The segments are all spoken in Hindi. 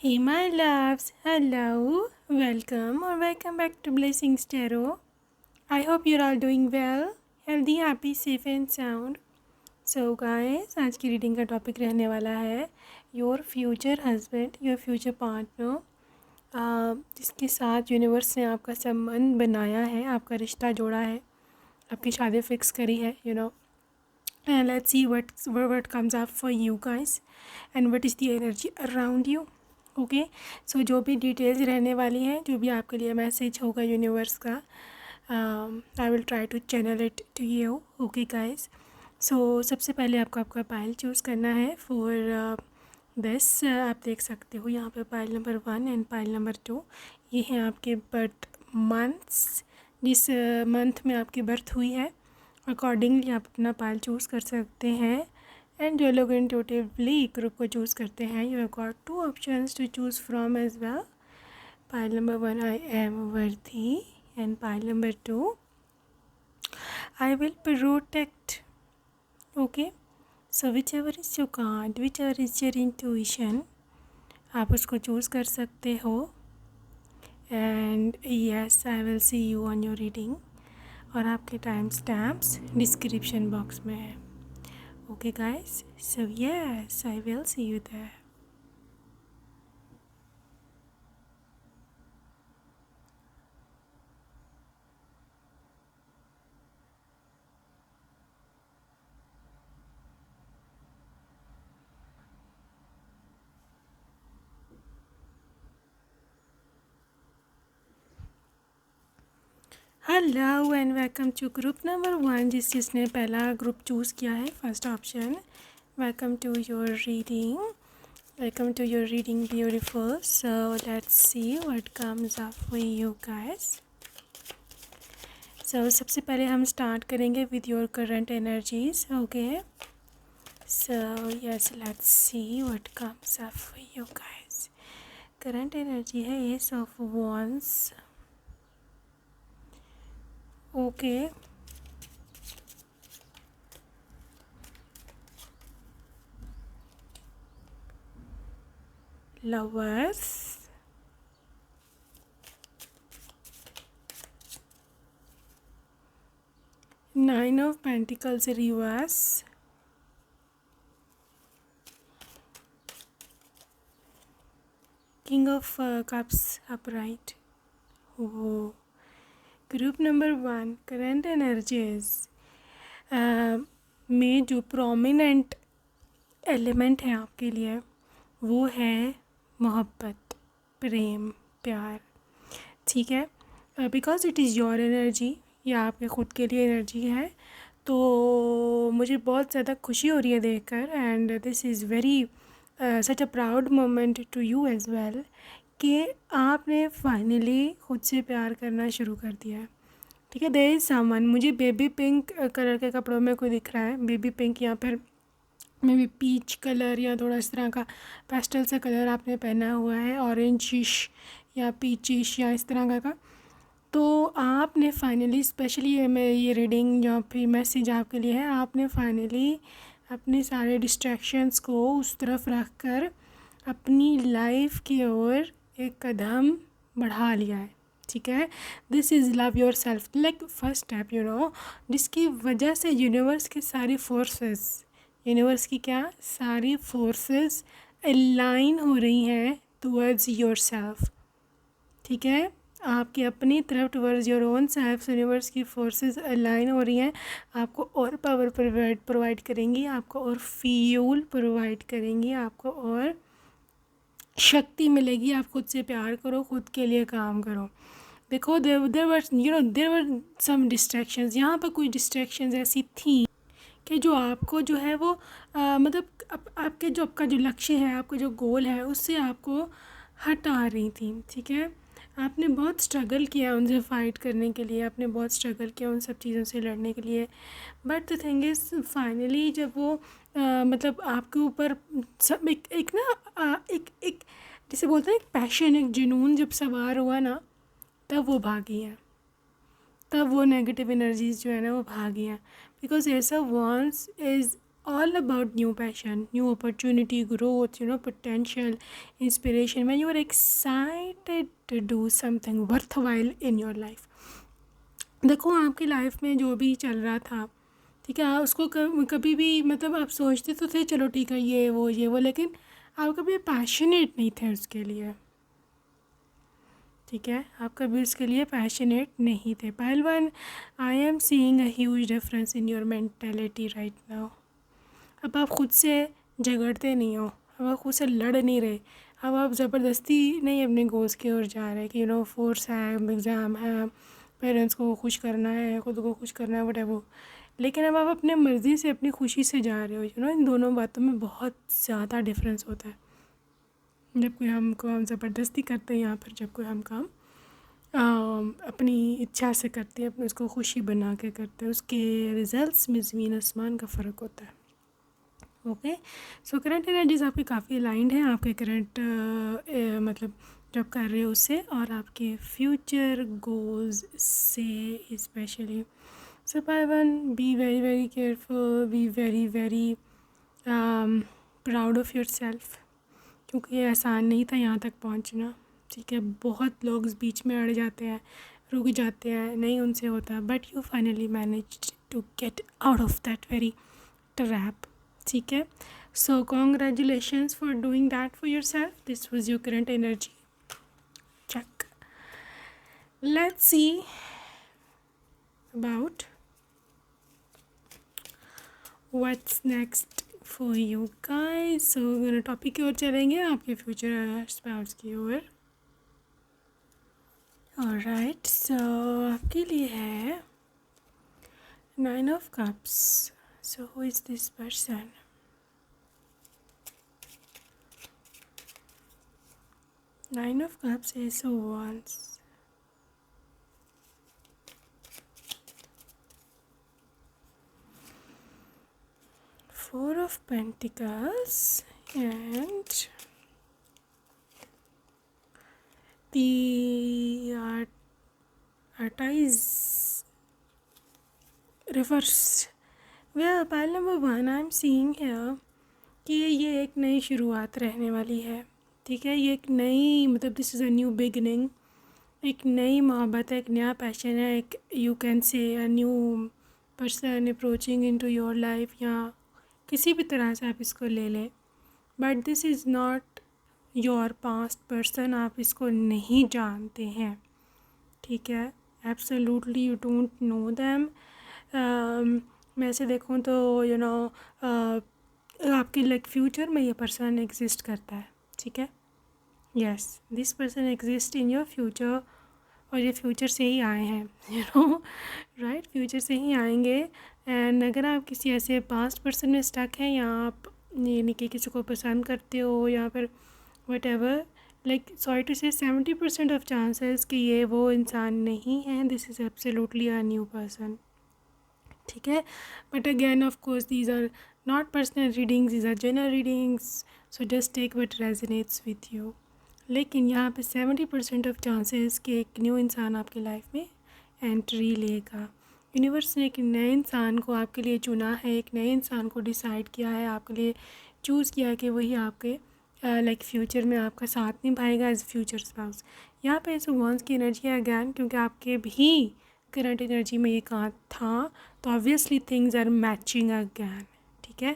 Hey my loves, hello, welcome back to Blessings Tarot. I hope you're all doing well, healthy, happy, safe and sound. So guys, आज की रीडिंग का टॉपिक रहने वाला है your future husband, your future partner, जिसके साथ यूनिवर्स ने आपका संबंध बनाया है, आपका रिश्ता जोड़ा है, आपकी शादी फिक्स करी है, And let's see what comes up for you guys and what is the energy around you. Okay so जो भी डिटेल्स रहने वाली हैं, जो भी आपके लिए मैसेज होगा यूनिवर्स का, I will try to channel it to you. Okay guys, so सबसे पहले आपको आपका पाइल चूज़ करना है फॉर दिस. आप देख सकते हो यहाँ पे pile number 1 and pile number 2. ये हैं आपके बर्थ मंथ्स, जिस मंथ में आपकी बर्थ हुई है. अकॉर्डिंगली आप अपना पाइल चूज़ कर सकते हैं. एंड जो लोग इंट्यूटिवली ग्रुप को चूज़ करते हैं, you have got 2 options to choose from as well. Pile number 1, I am worthy, and pile number 2, I will protect. Okay, so whichever is your card, whichever is your intuition, आप उसको चूज़ कर सकते हो. And yes, I will see you on your reading. और आपके टाइम स्टैम्प्स डिस्क्रिप्शन बॉक्स में है. Okay guys, so yes, I will see you there. Hello and welcome to group number 1, जिसने पहला ग्रुप चूज़ किया है, first option. Welcome to your reading, welcome to your reading beautiful. So let's see what comes up for you guys. So सबसे पहले हम स्टार्ट करेंगे with your current energies. Okay, so yes, let's see what comes up for you guys. Current energy है ace of wands. Okay, lovers, nine of pentacles reverse, king of cups upright. Oh, group number 1 current energies में जो प्रोमिनेंट एलिमेंट है आपके लिए, वो है मोहब्बत, प्रेम, प्यार. ठीक है, because it is your energy, या आपके ख़ुद के लिए एनर्जी है. तो मुझे बहुत ज़्यादा खुशी हो रही है देखकर. And this is very such a proud moment to you as well, कि आपने फाइनली खुद से प्यार करना शुरू कर दिया है. ठीक है, देयर इज़ समवन, मुझे बेबी पिंक कलर के कपड़ों में कोई दिख रहा है. बेबी पिंक या फिर मे बी पीच कलर, या थोड़ा इस तरह का पेस्टल सा कलर आपने पहना हुआ है, ऑरेंजिश या पीचिश या इस तरह का. तो आपने फाइनली, स्पेशली ये रीडिंग या फिर मैसेज आपके लिए है, आपने फाइनली अपने सारे डिस्ट्रैक्शंस को उस तरफ रख कर अपनी लाइफ की ओर एक कदम बढ़ा लिया है. ठीक है, this is love your self, like first step, जिसकी वजह से यूनिवर्स की सारी फोर्सेस, यूनिवर्स की क्या सारी फोर्सेस अलाइन हो रही हैं टूवर्ड्स योर सेल्फ. ठीक है, आपकी अपनी तरफ towards your own self universe की फोर्सेस अलाइन हो रही हैं. आपको और पावर प्रोवाइड करेंगी, आपको और फ्यूल प्रोवाइड करेंगी, आपको और शक्ति मिलेगी. आप खुद से प्यार करो, खुद के लिए काम करो. देखो, देर वर सम डिस्ट्रैक्शंस. यहाँ पर कोई डिस्ट्रैक्शंस ऐसी थी कि जो आपको जो है वो मतलब आपके जो आपका जो लक्ष्य है, आपका जो गोल है, उससे आपको हटा रही थी. ठीक है, आपने बहुत स्ट्रगल किया उनसे फ़ाइट करने के लिए, आपने बहुत स्ट्रगल किया उन सब चीज़ों से लड़ने के लिए. But the thing is, finally जब वो मतलब आपके ऊपर सब एक ना एक जिसे बोलते हैं एक पैशन, एक जुनून जब सवार हुआ ना, तब वो भागी है, तब वो नेगेटिव एनर्जीज़ जो है ना वो भागी हैं. बिकॉज ऐसा once is all about new passion, new opportunity, growth, potential, inspiration, when you are excited to do something worthwhile in your life. देखो आपकी लाइफ में जो भी चल रहा था, ठीक है, उसको कभी भी मतलब आप सोचते तो थे चलो ठीक है ये वो, लेकिन आप कभी पैशनेट नहीं थे उसके लिए, ठीक है, आप कभी उसके लिए पैशनेट नहीं थे। पहलवान, I am seeing a huge difference in your mentality right now. अब आप खुद से झगड़ते नहीं हो, अब आप खुद से लड़ नहीं रहे, अब आप ज़बरदस्ती नहीं अपने गोल्स की ओर जा रहे कि फोर्स है, एग्ज़ाम है, पेरेंट्स को खुश करना है, खुद को खुश करना है, वटेवर। लेकिन अब आप अपने मर्ज़ी से, अपनी खुशी से जा रहे हो। इन दोनों बातों में बहुत ज़्यादा डिफरेंस होता है। जब कोई हम ज़बरदस्ती करते हैं या फिर जब कोई हम काम अपनी इच्छा से करते हैं, अपने उसको खुशी बना के करते हैं, उसके रिजल्ट्स में ज़मीन आसमान का फ़र्क होता है। ओके, सो करंट एनर्जीज आपकी काफ़ी अलाइंड है आपके करंट मतलब जब कर रहे हो उससे, और आपके फ्यूचर गोल्स से स्पेशली। सो पाइवन, be very very careful, be very very proud of your self, क्योंकि ये आसान नहीं था यहाँ तक पहुँचना, ठीक है। बहुत लोग बीच में अड़ जाते हैं, रुक जाते हैं, नहीं उनसे होता, but you finally managed to get out of that very trap, ठीक है। So congratulations for doing that for your self. This was your current energy check. Let's see about what's next for you guys. So topic की ओर चलेंगे, आपके फ्यूचर स्पाउस की ओर। ऑलराइट, सो आपके लिए है 9 of Cups. So who is this person? Nine of Cups is Wands. Four of Pentacles and the Atta is reversed. Well, pile number 1 I am seeing here कि ये एक नई शुरुआत रहने वाली है, ठीक है। ये एक नई मतलब this is a new beginning, एक नई मोहब्बत है, एक नया पैशन है, एक you can say a new person approaching into your life, या किसी भी तरह से आप इसको ले लें। But this is not your past person, आप इसको नहीं जानते हैं, ठीक है। Absolutely you don't know them. मैं ऐसे देखूँ तो आपके लाइक फ्यूचर में ये पर्सन एग्जिस्ट करता है, ठीक है। Yes, this person exist in your future, और ये फ्यूचर से ही आए हैं, राइट, फ्यूचर से ही आएंगे। एंड अगर आप किसी ऐसे पास्ट पर्सन में स्टक हैं, या आप यानी कि किसी को पसंद करते हो, या फिर whatever, like sorry to say 70% of chances कि ये वो इंसान नहीं है, this is absolutely a new person, ठीक है। But again of course these are not personal readings, these are general readings, so just take what resonates with you. लेकिन यहाँ पे 70% ऑफ चांसेस कि एक न्यू इंसान आपकी लाइफ में एंट्री लेगा। यूनिवर्स ने एक नए इंसान को आपके लिए चुना है, एक नए इंसान को डिसाइड किया है, आपके लिए चूज़ किया है कि वही आपके लाइक फ्यूचर में आपका साथ निभाएगा एज फ्यूचर स्पाउस। यहाँ पे ऐसे वंस की एनर्जी है अगैन, क्योंकि आपके भी करंट एनर्जी में ये कहा था, तो obviously things are matching again, ठीक है।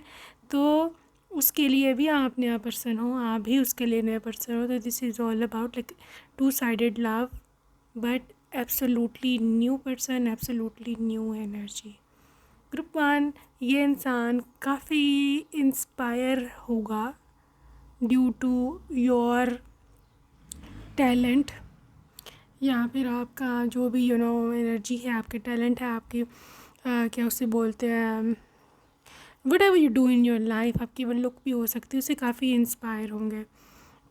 तो उसके लिए भी आप नया पर्सन हो, आप भी उसके लिए नया पर्सन हो, तो this is all about like 2-sided love, but absolutely new person, absolutely new energy. Group 1, ये इंसान काफ़ी इंस्पायर होगा ड्यू टू योर टैलेंट, या फिर आपका जो भी एनर्जी है, आपके टैलेंट है, आपकी क्या उसे बोलते हैं, what ever you do in your life, आपकी वो लुक भी हो सकती है, उससे काफ़ी इंस्पायर होंगे,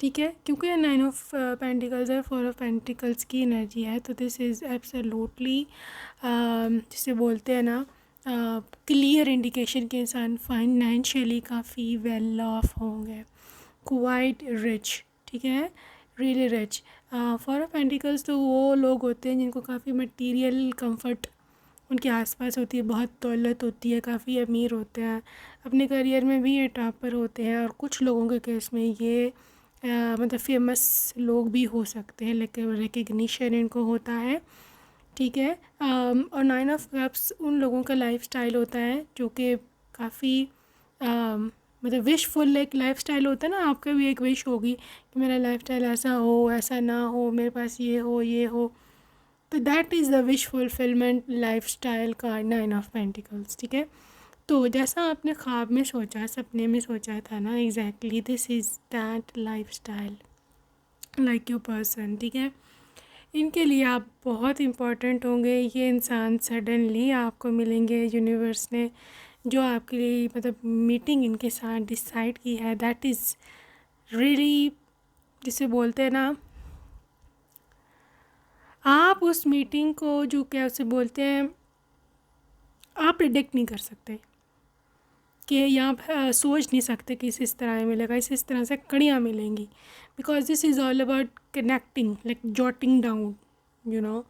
ठीक है। क्योंकि 9 of Pentacles और 4 of Pentacles की एनर्जी है, तो दिस इज़ एब्सोल्युटली जिसे बोलते हैं ना क्लियर इंडिकेशन के इंसान फाइनेंशियली काफ़ी वेल ऑफ होंगे, क्वाइट रिच, ठीक है, रियली रिच। 4 of Pentacles तो वो लोग होते हैं जिनको काफ़ी मटीरियल कंफर्ट उनके आसपास होती है, बहुत दौलत होती है, काफ़ी अमीर होते हैं, अपने करियर में भी ये टॉपर होते हैं। और कुछ लोगों के केस में ये मतलब फेमस लोग भी हो सकते हैं, लेकिन रिकग्निशन इनको होता है, ठीक है। और 9 ऑफ कप्स उन लोगों का लाइफस्टाइल होता है जो कि काफ़ी मतलब विशफुल एक लाइफस्टाइल होता है ना। आपका भी एक विश होगी कि मेरा लाइफस्टाइल ऐसा हो, ऐसा ना हो, मेरे पास ये हो, ये हो। तो that is the wish fulfilment lifestyle का 9 ऑफ पेंटिकल्स, ठीक है। तो जैसा आपने ख्वाब में सोचा, सपने में सोचा था ना, exactly this is that lifestyle, like your person, ठीक है। इनके लिए आप बहुत इम्पोर्टेंट होंगे। ये इंसान सडनली आपको मिलेंगे, यूनिवर्स ने जो आपके लिए मतलब मीटिंग इनके साथ डिसाइड की है, दैट इज़ रियली, जिसे बोलते हैं ना, आप उस मीटिंग को जो क्या उसे बोलते हैं, आप प्रिडिक्ट नहीं कर सकते कि या सोच नहीं सकते कि इस तरह मिलेगा, इस तरह से कड़ियाँ मिलेंगी। Because this is all about connecting, like jotting down, you know,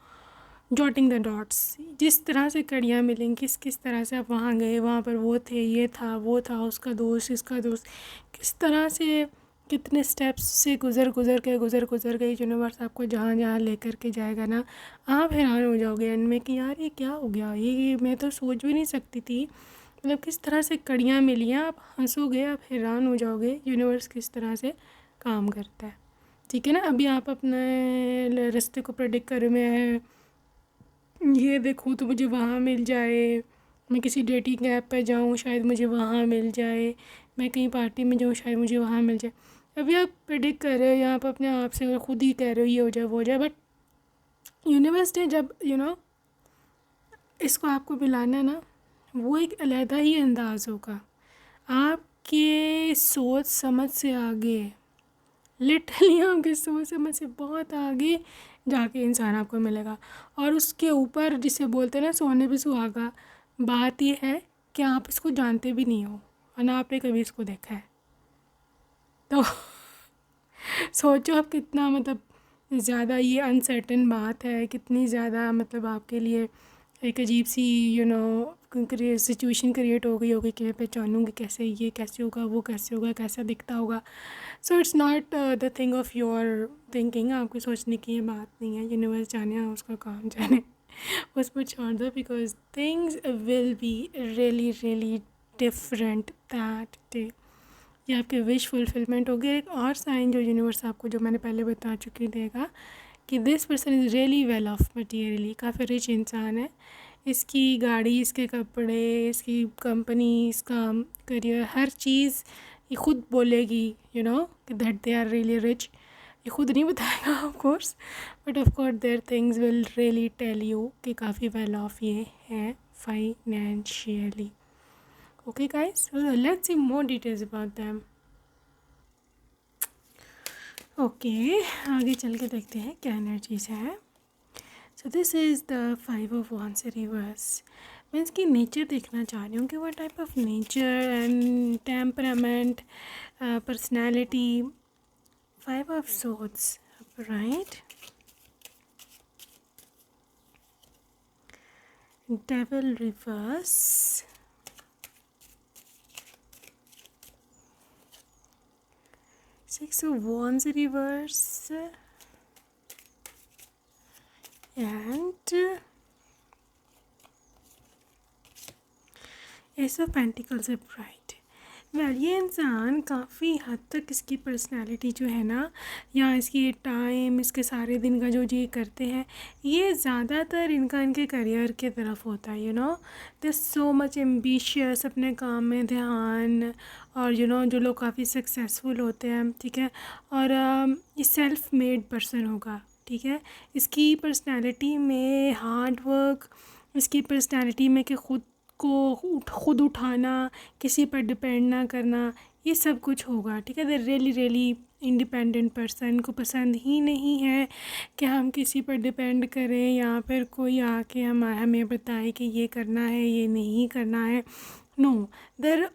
jotting the dots. जिस तरह से कड़ियाँ मिलेंगी, किस तरह से आप वहाँ गए, वहाँ पर वो थे, ये था, वो था, उसका दोस्त, इसका दोस्त, किस तरह से कितने स्टेप्स से गुज़र के यूनिवर्स आपको जहाँ जहाँ लेकर के जाएगा ना, आप हैरान हो जाओगे एंड में कि यार ये क्या हो गया, ये मैं तो सोच भी नहीं सकती थी। मतलब किस तरह से कड़ियाँ मिली हैं, आप हंसोगे, आप हैरान हो जाओगे यूनिवर्स किस तरह से काम करता है, ठीक है ना। अभी आप अपने रास्ते को प्रेडिक्ट कर रहे हैं, ये देखूँ तो मुझे वहाँ मिल जाए, मैं किसी डेटिंग ऐप पे जाऊँ शायद मुझे वहाँ मिल जाए, मैं कहीं पार्टी में जाऊँ शायद मुझे वहाँ मिल जाए। अभी आप प्रेडिक्ट कर रहे हो या आप अपने आप से खुद ही कह रहे हो ये हो जाए, वो हो जाए, बट यूनिवर्स ने जब इसको आपको मिलाना है ना, वो एक अलहदा ही अंदाज़ होगा, आपके सोच समझ से आगे, लिटरली आपके सोच समझ से बहुत आगे जाके इंसान आपको मिलेगा। और उसके ऊपर जिसे बोलते हैं ना सोने पे सुहागा, बात ये है कि आप इसको जानते भी नहीं हो और ना आपने कभी इसको देखा है। तो सोचो आप कितना मतलब ज़्यादा ये अनसर्टेन बात है, कितनी ज़्यादा मतलब आपके लिए एक अजीब सी सिचुएशन क्रिएट हो गई होगी कि मैं पहचानूँगी कैसे, ये कैसे होगा, वो कैसे होगा, कैसा दिखता होगा। So it's not the thing of your thinking, आपको सोचने की ये बात नहीं है, यूनिवर्स जाने उसका काम जाने, उस पर छोड़ दो। Because things will be really really different that day. ये आपके विश फुलफिलमेंट होगी। एक और साइन जो यूनिवर्स आपको, जो मैंने पहले बता चुकी, देगा कि this person is really well of materially, काफ़ी रिच इंसान है, इसकी गाड़ी, इसके कपड़े, इसकी कंपनी, इसका करियर, हर चीज़ ये खुद बोलेगी कि that they are really rich. ये खुद नहीं बताएगा of course, but of course there things will really tell you कि काफ़ी वेल ऑफ ये है financially. Okay guys, let's see more details about them. Okay, आगे चल के देखते हैं क्या एनर्जीज है। So this is the 5 of wands reverse. मैं इसकी नेचर देखना चाह रही हूँ कि what type of nature and temperament, personality. 5 of swords, right. Devil reverse, 6 of wands reverse, and Ace of Pentacles upright। Well ये इंसान काफ़ी हद तक, इसकी पर्सनालिटी जो है ना, या इसकी टाइम, इसके सारे दिन का जो ये करते हैं, ये ज़्यादातर इनके करियर के तरफ होता है। दे सो मच एम्बिशियस, अपने काम में ध्यान, और जो लोग काफ़ी सक्सेसफुल होते हैं, ठीक है, और ये सेल्फ मेड पर्सन होगा, ठीक है। इसकी पर्सनालिटी में हार्ड वर्क, इसकी पर्सनालिटी में कि खुद उठाना, किसी पर डिपेंड ना करना, ये सब कुछ होगा, ठीक है। They really really independent person को पसंद ही नहीं है कि हम किसी पर डिपेंड करें या फिर कोई आके हमें बताए कि ये करना है, ये नहीं करना है। नो, देर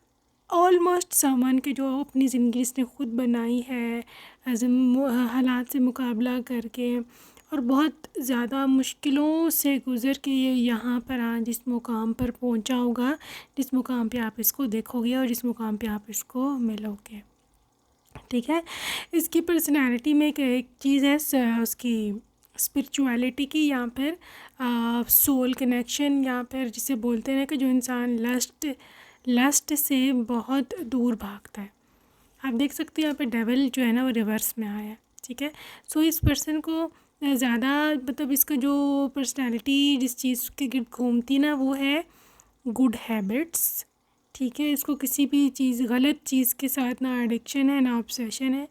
ऑलमोस्ट समवन के जो अपनी ज़िंदगी इसने खुद बनाई है, हालात से मुकाबला करके, और बहुत ज़्यादा मुश्किलों से गुज़र के ये यहाँ पर आज जिस मुकाम पर पहुँचा होगा, जिस मुकाम पे आप इसको देखोगे और जिस मुकाम पे आप इसको मिलोगे। ठीक है, इसकी पर्सनैलिटी में एक चीज़ है उसकी स्पिरिचुअलिटी की, या फिर सोल कनेक्शन, या फिर जिसे बोलते हैं कि जो इंसान लस्ट से बहुत दूर भागता है। आप देख सकते हो यहाँ पे डेविल जो है ना वो रिवर्स में आया है। ठीक है, सो इस पर्सन को ज़्यादा मतलब इसका जो पर्सनैलिटी जिस चीज़ के गिर्द घूमती ना वो है गुड हैबिट्स। ठीक है, इसको किसी भी चीज़ गलत चीज़ के साथ ना एडिक्शन है ना ऑब्सेशन है।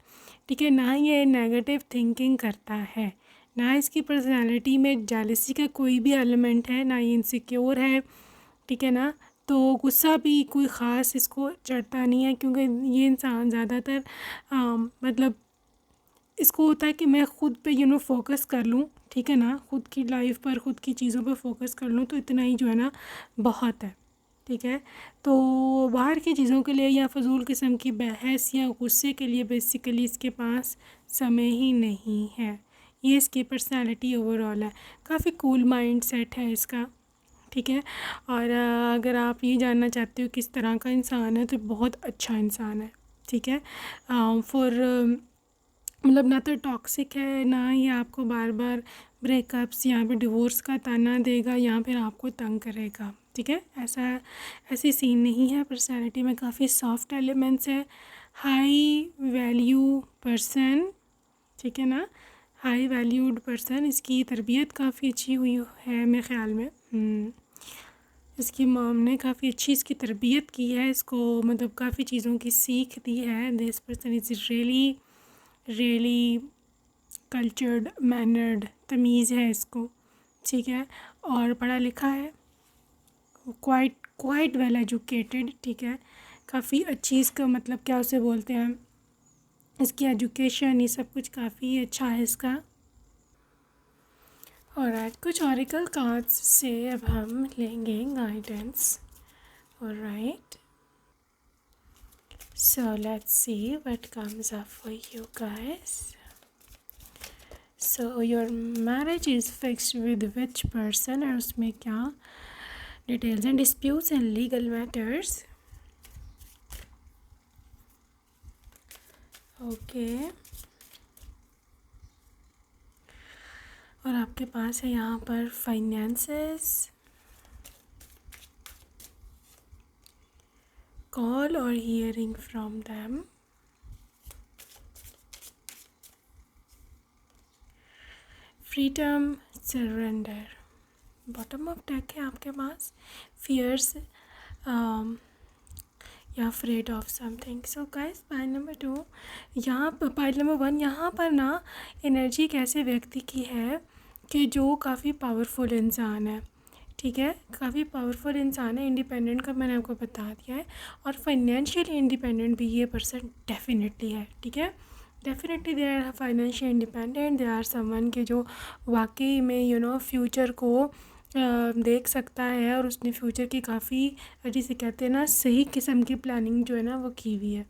ठीक है, ना ये नेगेटिव थिंकिंग करता है, ना इसकी पर्सनैलिटी में जेलसी का कोई भी एलिमेंट है, ना ये इनसिक्योर है। ठीक है ना, तो गुस्सा भी कोई ख़ास इसको चढ़ता नहीं है, क्योंकि ये इंसान ज़्यादातर मतलब इसको होता है कि मैं ख़ुद पे फोकस कर लूँ। ठीक है ना, ख़ुद की लाइफ पर ख़ुद की चीज़ों पर फोकस कर लूँ तो इतना ही जो है ना बहुत है। ठीक है, तो बाहर की चीज़ों के लिए या फ़जूल किस्म की बहस या गुस्से के लिए बेसिकली इसके पास समय ही नहीं है। ये इसकी पर्सनैलिटी ओवरऑल है, काफ़ी कूल माइंड सेट है इसका। ठीक है, और अगर आप ये जानना चाहते हो किस तरह का इंसान है तो बहुत अच्छा इंसान है। ठीक है, मतलब ना तो टॉक्सिक है, ना ही आपको बार बार ब्रेकअप्स या फिर डिवोर्स का ताना देगा या फिर आपको तंग करेगा। ठीक है, ऐसी सीन नहीं है। पर्सनैलिटी में काफ़ी सॉफ्ट एलिमेंट्स है, हाई वैल्यू पर्सन। ठीक है ना, हाई वैल्यूड पर्सन। इसकी तरबियत काफ़ी अच्छी हुई है मेरे ख़्याल में। इसकी मॉम ने काफ़ी अच्छी इसकी तरबियत की है, इसको मतलब काफ़ी चीज़ों की सीख दी है। This person is really cultured, mannered, तमीज़ है इसको। ठीक है, और पढ़ा लिखा है, क्वाइट वेल एजुकेटेड। ठीक है, काफ़ी अच्छी इसका मतलब क्या उसे बोलते हैं, इसकी एजुकेशन ये सब कुछ काफ़ी अच्छा है इसका। और आज कुछ ऑरिकल कार्ड्स से अब हम लेंगे guidance. Alright, so let's see what comes up for you guys. So your marriage is fixed with which person, और उसमें क्या details and disputes and legal matters. Okay, और आपके पास है यहाँ पर फाइनेंसेस, कॉल और hearing from them, freedom, surrender. Bottom of deck है आपके पास, फियर्स या afraid of something. So guys, pile number 2 यहाँ पर, पाइल नंबर 1 यहाँ पर ना एनर्जी एक ऐसे व्यक्ति की है कि जो काफ़ी पावरफुल इंसान है। ठीक है, काफ़ी पावरफुल इंसान है, इंडिपेंडेंट का मैंने आपको बता दिया है, और फाइनेंशियली इंडिपेंडेंट भी ये पर्सन डेफिनेटली है। ठीक है, definitely they are financial independent, they are someone के जो वाकई में फ्यूचर को देख सकता है, और उसने फ्यूचर की काफ़ी जिसे कहते हैं ना सही किस्म की प्लानिंग जो है ना वो की हुई है।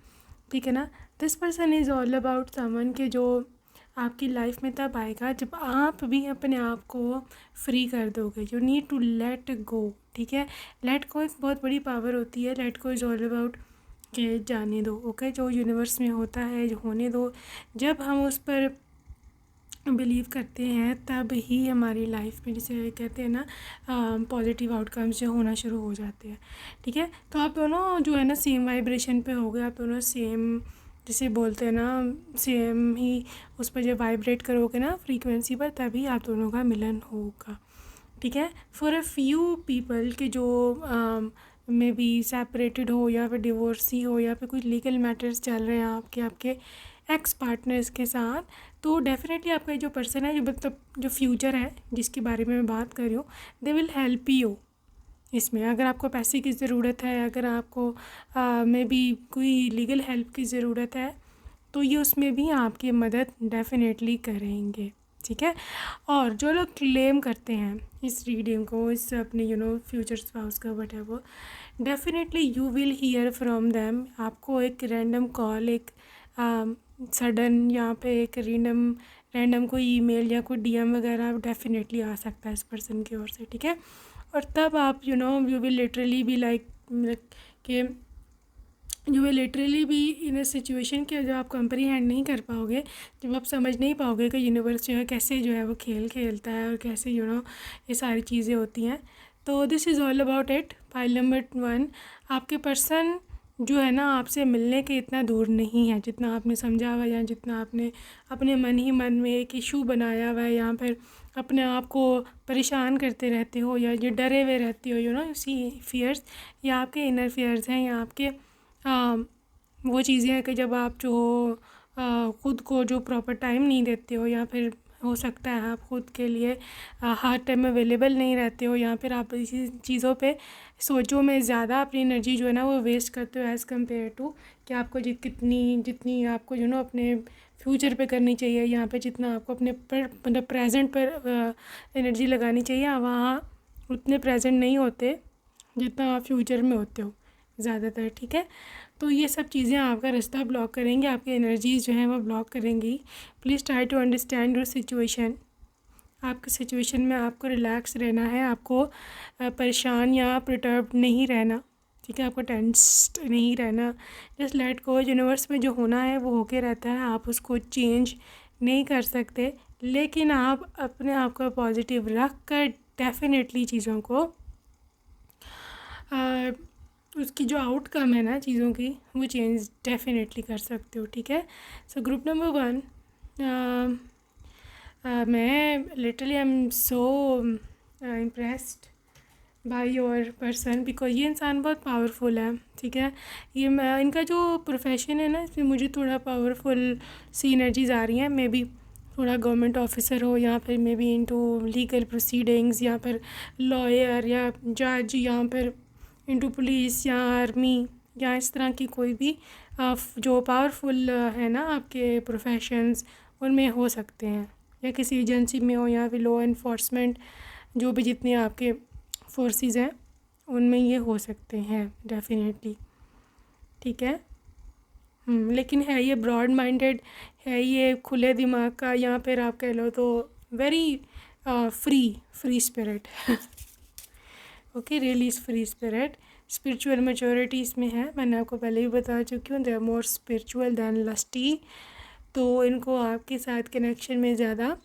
ठीक है ना, this person is all about someone के जो आपकी लाइफ में तब आएगा जब आप भी अपने आप को फ्री कर दोगे। You need to let go. ठीक है, लेट गो एक बहुत बड़ी पावर होती है। Let go is all about कि जाने दो। ओके, जो यूनिवर्स में होता है जो होने दो। जब हम उस पर बिलीव करते हैं तब ही हमारी लाइफ में जिसे कहते हैं ना पॉजिटिव आउटकम्स जो होना शुरू हो जाते हैं। ठीक है, तो आप दोनों जो है ना सेम वाइब्रेशन पे हो गए, आप दोनों सेम जिसे बोलते हैं ना सेम ही उस पर जब वाइब्रेट करोगे ना फ्रीक्वेंसी पर, तभी आप दोनों का मिलन होगा। ठीक है, फॉर अ फ्यू पीपल के जो मे बी सेपरेटेड हो या फिर डिवोर्सी हो या फिर कुछ लीगल मैटर्स चल रहे हैं आपके एक्स पार्टनर्स के साथ, तो डेफिनेटली आपका जो पर्सन है, जो मतलब जो फ्यूचर है जिसके बारे में मैं बात कर रही हूँ, दे विल हेल्प यू इसमें। अगर आपको पैसे की ज़रूरत है, अगर आपको मे बी कोई लीगल हेल्प की ज़रूरत है, तो ये उसमें भी आपकी मदद डेफिनेटली करेंगे। ठीक है, और जो लोग क्लेम करते हैं इस रीडिंग को, इस अपने फ्यूचर स्पाउस का whatever, definitely you will hear from them. आपको एक रैंडम कॉल, एक सडन यहाँ पे एक रैंडम कोई ईमेल या कोई डीएम वगैरह डेफिनेटली आ सकता है इस पर्सन की ओर से, ठीक है। और तब आप you will literally be like कि you will literally be in a situation कि जब आप कंप्रीहेंड नहीं कर पाओगे, जब आप समझ नहीं पाओगे कि यूनिवर्स जो है कैसे जो है वो खेल खेलता है और कैसे ये सारी चीज़ें होती हैं। तो this is all about it. File number 1, आपके पर्सन जो है ना आपसे मिलने के इतना दूर नहीं है जितना आपने समझा हुआ है, या जितना आपने अपने मन ही मन में एक इशू बनाया हुआ है, या फिर अपने आप को परेशान करते रहते हो, या जो डरे हुए रहते हो सी फियर्स, या आपके इनर फियर्स हैं, या आपके वो चीज़ें हैं कि जब आप जो ख़ुद को जो प्रॉपर टाइम नहीं देते हो, या फिर हो सकता है आप ख़ुद के लिए हर टाइम अवेलेबल नहीं रहते हो, या फिर आप इसी चीज़ों पे सोचों में ज़्यादा अपनी एनर्जी जो है ना वो वेस्ट करते हो एज़ कम्पेयर टू कि आपको जितनी आपको अपने फ्यूचर पे करनी चाहिए, यहाँ पे जितना आपको अपने पर मतलब प्रेजेंट पर एनर्जी लगानी चाहिए, वहाँ उतने प्रेजेंट नहीं होते जितना आप फ्यूचर में होते हो ज़्यादातर, ठीक है। तो ये सब चीज़ें आपका रास्ता ब्लॉक करेंगी, आपकी एनर्जीज़ जो हैं वो ब्लॉक करेंगी। Please try to understand your situation. आपकी सिचुएशन में आपको रिलैक्स रहना है, आपको परेशान या परटर्ब नहीं रहना, ठीक है। आपको टेंस्ड नहीं रहना, जस्ट लेट गो। यूनिवर्स में जो होना है वो होके रहता है, आप उसको चेंज नहीं कर सकते, लेकिन आप अपने आप को पॉजिटिव रख कर डेफिनेटली चीज़ों को उसकी जो आउटकम है ना चीज़ों की वो चेंज डेफिनेटली कर सकते हो, ठीक है। सो ग्रुप नंबर 1, मैं literally I am so impressed by your person because ये इंसान बहुत पावरफुल है, ठीक है। ये इनका जो प्रोफेशन है ना इसमें मुझे थोड़ा पावरफुल सी एनर्जीज आ रही हैं, मे बी थोड़ा गवर्नमेंट ऑफिसर हो, या फिर may be into legal proceedings, या फिर लॉयर या जज, या फिर इनटू पुलिस या आर्मी, या इस तरह की कोई भी जो पावरफुल है ना आपके प्रोफेशंस उनमें हो सकते हैं, या किसी एजेंसी में हो, या फिर लॉ इन्फोर्समेंट, जो भी जितने आपके फोर्सेस हैं उनमें ये हो सकते हैं डेफिनेटली, ठीक है। लेकिन है ये ब्रॉड माइंडेड, है ये खुले दिमाग का, या फिर आप कह लो तो very free spirit okay, really free spirit. Spiritual maturity इसमें है, मैंने आपको पहले भी बता चुकी हूँ, they are more spiritual than lusty. तो इनको आपके साथ कनेक्शन में ज़्यादा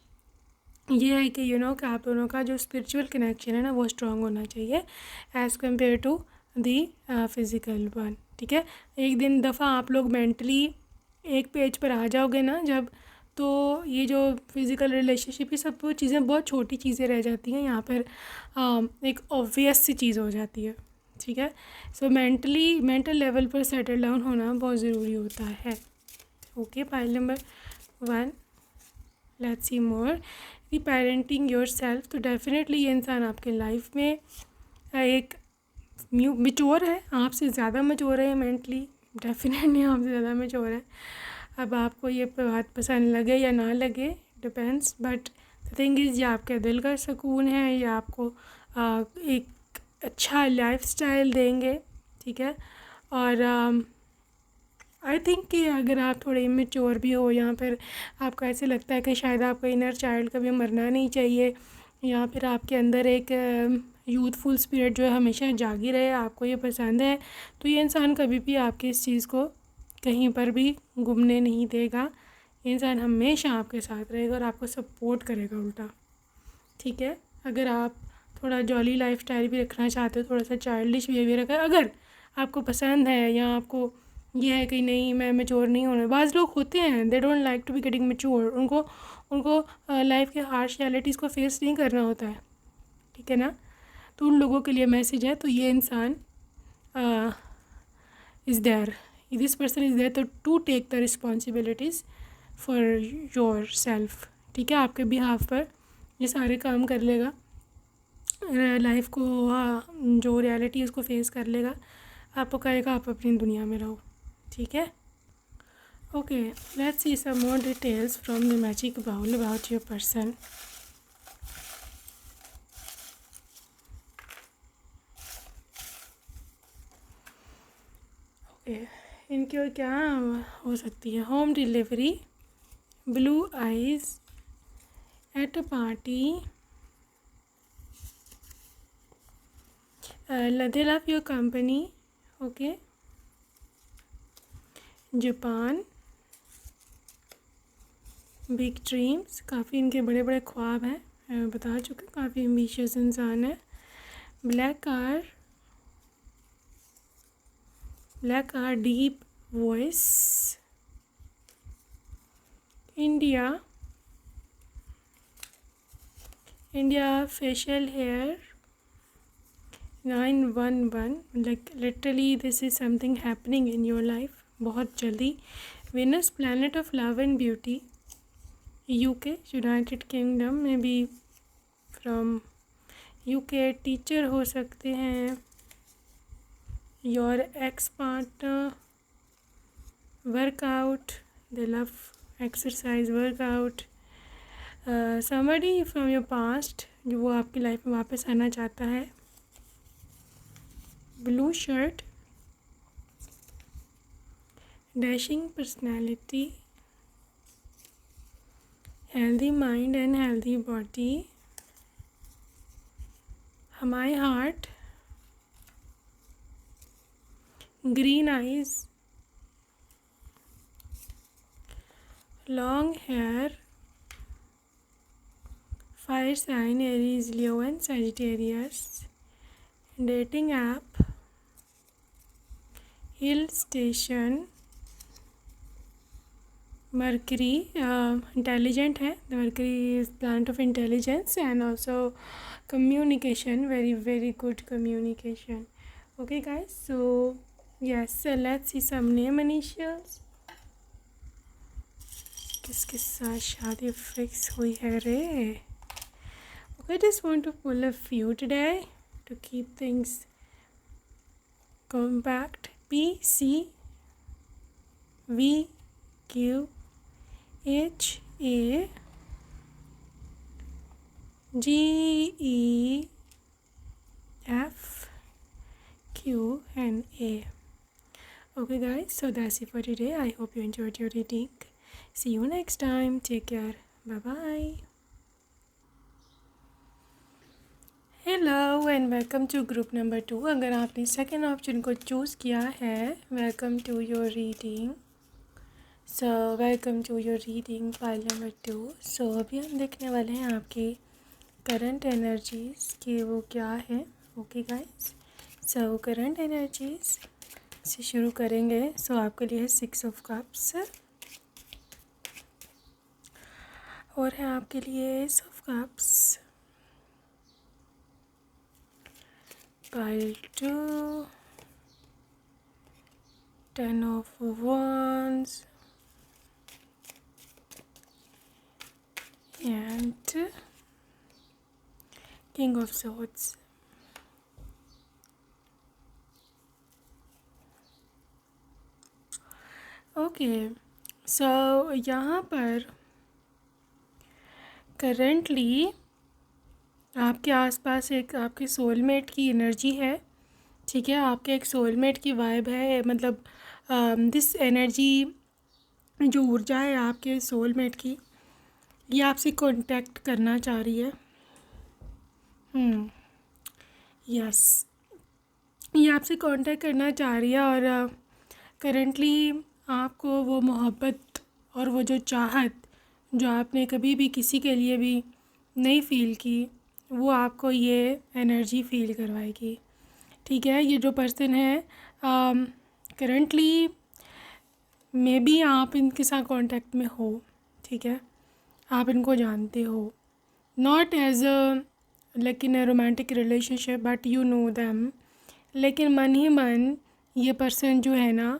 ये है कि कि आप दोनों का जो स्पिरिचुअल कनेक्शन है ना वो स्ट्रॉन्ग होना चाहिए as compare to the physical one, ठीक है। एक दिन दफ़ा आप लोग मेंटली एक पेज पर आ जाओगे ना जब, तो ये जो फिज़िकल रिलेशनशिप ये सब वो चीज़ें बहुत छोटी चीज़ें रह जाती हैं, यहाँ पर एक ऑब्वियस सी चीज़ हो जाती है, ठीक है। सो मेंटल लेवल पर सेटल डाउन होना बहुत ज़रूरी होता है, okay. File number 1, let's see more reparenting your self. तो डेफिनेटली ये इंसान आपके लाइफ में एक मेच्योर है, आपसे ज़्यादा मेच्योर है मेंटली, डेफिनेटली आपसे ज़्यादा मेच्योर है। अब आपको ये बात पसंद लगे या ना लगे depends, but the thing is ये आपके दिल का सुकून है, ये आपको एक अच्छा लाइफस्टाइल देंगे, ठीक है। और आई थिंक कि अगर आप थोड़े इमेच्योर भी हो, या फिर आपको ऐसे लगता है कि शायद आपका इनर चाइल्ड कभी मरना नहीं चाहिए, या फिर आपके अंदर एक यूथफुल स्पिरिट जो है हमेशा जागी रहे, आपको ये पसंद है, तो ये इंसान कभी भी आपकी इस चीज़ को कहीं पर भी गुमने नहीं देगा। ये इंसान हमेशा आपके साथ रहेगा और आपको सपोर्ट करेगा उल्टा, ठीक है। अगर आप थोड़ा जॉली लाइफस्टाइल भी रखना चाहते हो, थोड़ा सा चाइल्डिश बिहेवियर अगर आपको पसंद है, या आपको ये है कि नहीं मैं मेच्योर नहीं होना, बाज़ लोग होते हैं they don't like to be getting mature, उनको लाइफ के हार्श रियलिटीज़ को फेस नहीं करना होता है, ठीक है ना। तो उन लोगों के लिए मैसेज है, तो ये इंसान is there, this person is there to take the responsibilities for your self, ठीक है। आपके बिहाफ पर ये सारे काम कर लेगा, लाइफ को जो रियलिटी है उसको फेस कर लेगा, आपको कहेगा आप अपनी दुनिया में रहो, ठीक है। Okay, let's see some more details from the magic bowl about your person. Okay, इनकी और क्या हो सकती है? Home delivery, blue eyes, at a party, they love your company, okay, Japan, big dreams, काफ़ी इनके बड़े बड़े ख्वाब हैं, बता चुके, काफ़ी एम्बिशियस इंसान है। Black car, deep voice, India, facial hair 911, like literally this is something happening in your life बहुत जल्दी। Venus, planet of love and beauty, UK, United Kingdom, may be from UK, teacher हो सकते हैं। Your ex partner, workout, they love exercise, workout, somebody from your past, जो वो आपकी लाइफ में वापस आना चाहता है। Blue shirt, dashing personality, healthy mind and healthy body, my heart, green eyes, long hair, fire sign, Aries, Leo and Sagittarius, dating app, hill station, Mercury, intelligent है, Mercury is plant of intelligence and also communication, very good communication. Okay guys, so yes, let's see some name initials. किस साथ शादी फिक्स हुई है रे? Okay, just want to pull a few today to keep things compact. P, C, V, Q, H, A, G, E, F, Q, and A. Okay guys, so that's it for today. I hope you enjoyed your reading. See you next time. Take care. Bye bye. Hello and welcome to group number 2. अगर आपने सेकेंड ऑप्शन को चूज़ किया है, welcome to your reading. So welcome to your reading pile number 2। So अभी हम देखने वाले हैं आपकी करंट एनर्जीज़ कि वो क्या है। Okay guys, so current energies से शुरू करेंगे। सो आपके लिए है 6 ऑफ कप्स और है आपके लिए ace of cups, pile 2, 10 of wands and King of Swords. Okay, so यहाँ पर करेंटली आपके आसपास एक आपके सोलमेट की एनर्जी है, ठीक है। आपके एक सोलमेट की वाइब है, मतलब दिस एनर्जी, जो ऊर्जा है आपके सोलमेट की, ये आपसे कांटेक्ट करना चाह रही है। यस, ये आपसे कांटेक्ट करना चाह रही है और करेंटली आपको वो मोहब्बत और वो जो चाहत जो आपने कभी भी किसी के लिए भी नहीं फ़ील की, वो आपको ये एनर्जी फ़ील करवाएगी, ठीक है। ये जो पर्सन है करेंटली मे बी आप इनके साथ कांटेक्ट में हो, ठीक है, आप इनको जानते हो, not as a like in a romantic relationship, but you know them. लेकिन मन ही मन ये पर्सन जो है ना,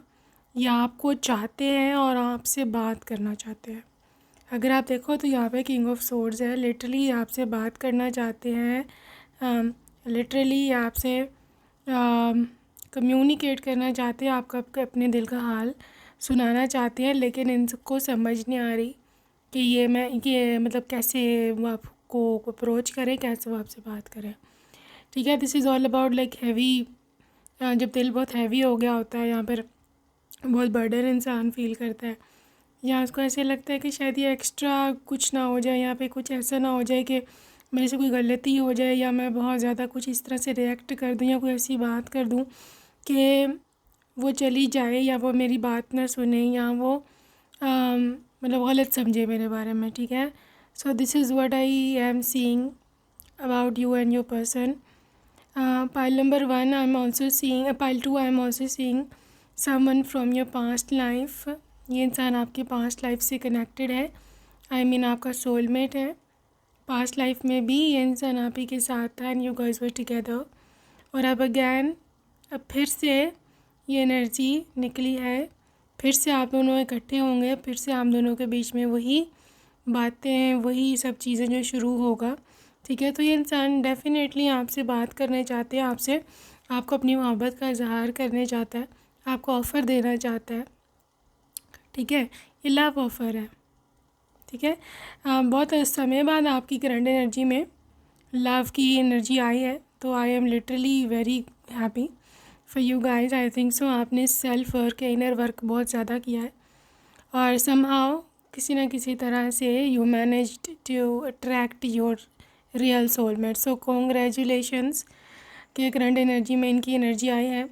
ये आपको चाहते हैं और आपसे बात करना चाहते हैं। अगर आप देखो तो यहाँ पे किंग ऑफ सोर्ड्स है, लिटरली आपसे बात करना चाहते हैं, लिटरली आपसे कम्युनिकेट करना चाहते हैं, आपका अपने दिल का हाल सुनाना चाहते हैं, लेकिन इनको समझ नहीं आ रही कि ये मतलब कैसे वो आपको अप्रोच करें, कैसे वो आपसे बात करें, ठीक है। This is all about like heavy, जब दिल बहुत हैवी हो गया होता है, यहाँ पर बहुत बर्डन इंसान फ़ील करता है, या उसको ऐसे लगता है कि शायद ये एक्स्ट्रा कुछ ना हो जाए, यहाँ पे कुछ ऐसा ना हो जाए कि मेरे से कोई गलती हो जाए, या मैं बहुत ज़्यादा कुछ इस तरह से रिएक्ट कर दूँ या कोई ऐसी बात कर दूँ कि वो चली जाए, या वो मेरी बात ना सुने, या वो मतलब गलत समझे मेरे बारे में, ठीक है। So this is what I am seeing about you and your person. Pile number 1, I'm also seeing pile 2, I'm also seeing someone from your past life. ये इंसान आपके पास्ट लाइफ से कनेक्टेड है, आई मीन आपका सोलमेट है. पास्ट लाइफ में भी ये इंसान आप ही के साथ था and you guys were together. और अब फिर से ये एनर्जी निकली है, फिर से आप दोनों इकट्ठे होंगे, फिर से आप दोनों के बीच में वही बातें, वही सब चीज़ें जो शुरू होगा, ठीक है. तो ये इंसान डेफिनेटली आपसे बात करना चाहते हैं, आपसे आपको अपनी मोहब्बत का इजहार करने चाहता है, आपको ऑफ़र देना चाहता है, ठीक है. ये लव ऑफ़र है, ठीक है. बहुत समय बाद आपकी करंट एनर्जी में लव की एनर्जी आई है, तो I am literally very happy for you guys. I think so आपने सेल्फ वर्क, इनर वर्क बहुत ज़्यादा किया है, और समहाउ किसी न किसी तरह से you managed to attract your real soulmate. So congratulations कि करंट एनर्जी में इनकी एनर्जी आई है.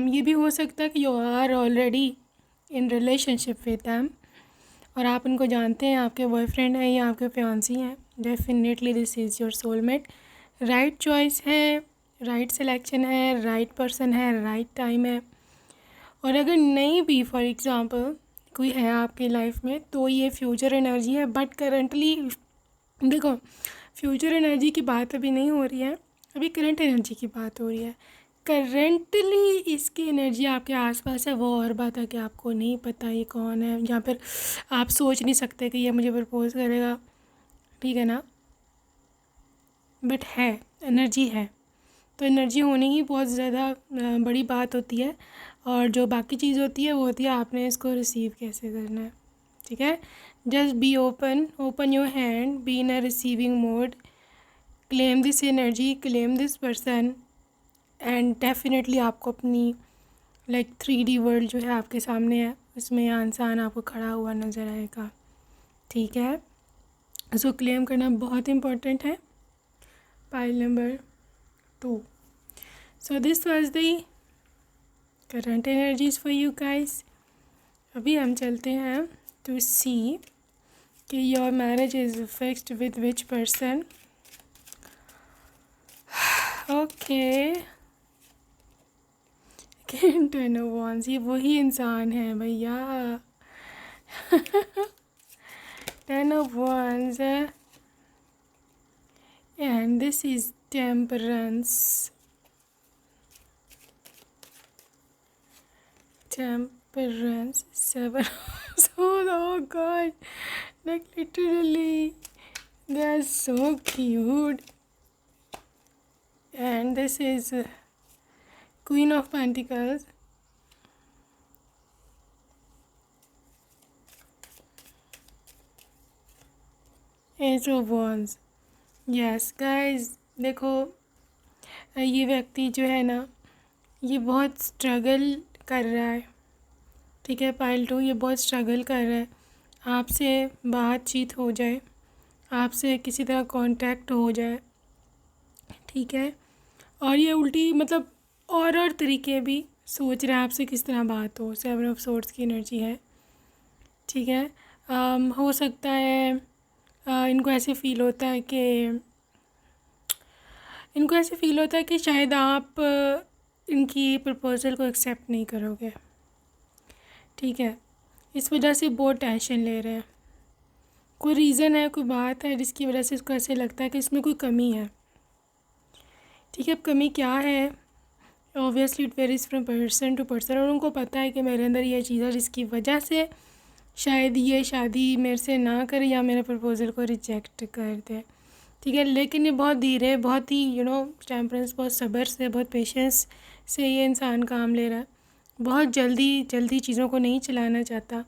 ये भी हो सकता है कि you are already in relationship with them, और आप उनको जानते हैं, आपके बॉयफ्रेंड हैं या आपके फियांसी हैं. Definitely this is your soulmate. Right choice है, राइट सिलेक्शन है, राइट पर्सन है, राइट टाइम है. और अगर नहीं भी फॉर एग्ज़ाम्पल कोई है आपकी लाइफ में, तो ये फ्यूचर एनर्जी है. बट करंटली देखो, फ्यूचर एनर्जी की बात अभी नहीं हो रही है, अभी करंट एनर्जी की बात हो रही है. करेंटली इसकी एनर्जी आपके आसपास है, वो और बात है कि आपको नहीं पता ये कौन है, या फिर आप सोच नहीं सकते कि ये मुझे प्रपोज करेगा, ठीक है ना. बट है, एनर्जी है, तो एनर्जी होने ही बहुत ज़्यादा बड़ी बात होती है. और जो बाकी चीज़ होती है वो होती है आपने इसको रिसीव कैसे करना है, ठीक है. Just be open your hand, B in a receiving mode, claim this energy, claim this person, and definitely आपको अपनी लाइक 3D वर्ल्ड जो है आपके सामने है, उसमें यह इंसान आपको खड़ा हुआ नज़र आएगा, ठीक है. सो क्लेम करना बहुत इम्पोर्टेंट है. Pile number 2. So this was the current energies for you guys. अभी हम चलते हैं टू सी कि your marriage is fixed with which person. Okay, ten of wands, ये वही इंसान है भैया. Ten of wands and this is temperance. Seven. Oh God, like literally they are so cute. And this is Queen of Pentacles. Ace of Wands. Yes guys, देखो ये व्यक्ति जो है ना, ये बहुत स्ट्रगल कर रहा है, ठीक है. पाइल 2 ये बहुत स्ट्रगल कर रहा है. आपसे बातचीत हो जाए, आपसे किसी तरह कांटेक्ट हो जाए, ठीक है. और ये उल्टी मतलब और तरीके भी सोच रहे हैं आपसे किस तरह बात हो. 7 ऑफ सोर्ड्स की एनर्जी है, ठीक है. हो सकता है इनको ऐसे फ़ील होता है कि शायद आप इनकी प्रपोज़ल को एक्सेप्ट नहीं करोगे, ठीक है. इस वजह से बहुत टेंशन ले रहे हैं. कोई रीज़न है, कोई बात है जिसकी वजह से इसको ऐसे लगता है कि इसमें कोई कमी है, ठीक है. अब कमी क्या है, obviously it varies from person to person. और उनको पता है कि मेरे अंदर ये चीज़ है जिसकी वजह से शायद ये शादी मेरे से ना करे या मेरे प्रपोज़ल को रिजेक्ट कर दे, ठीक है. लेकिन ये बहुत धीरे, बहुत ही टेम्परेंस, बहुत सब्र से, बहुत पेशेंस से ये इंसान काम ले रहा है. बहुत जल्दी चीज़ों को नहीं चलाना चाहता,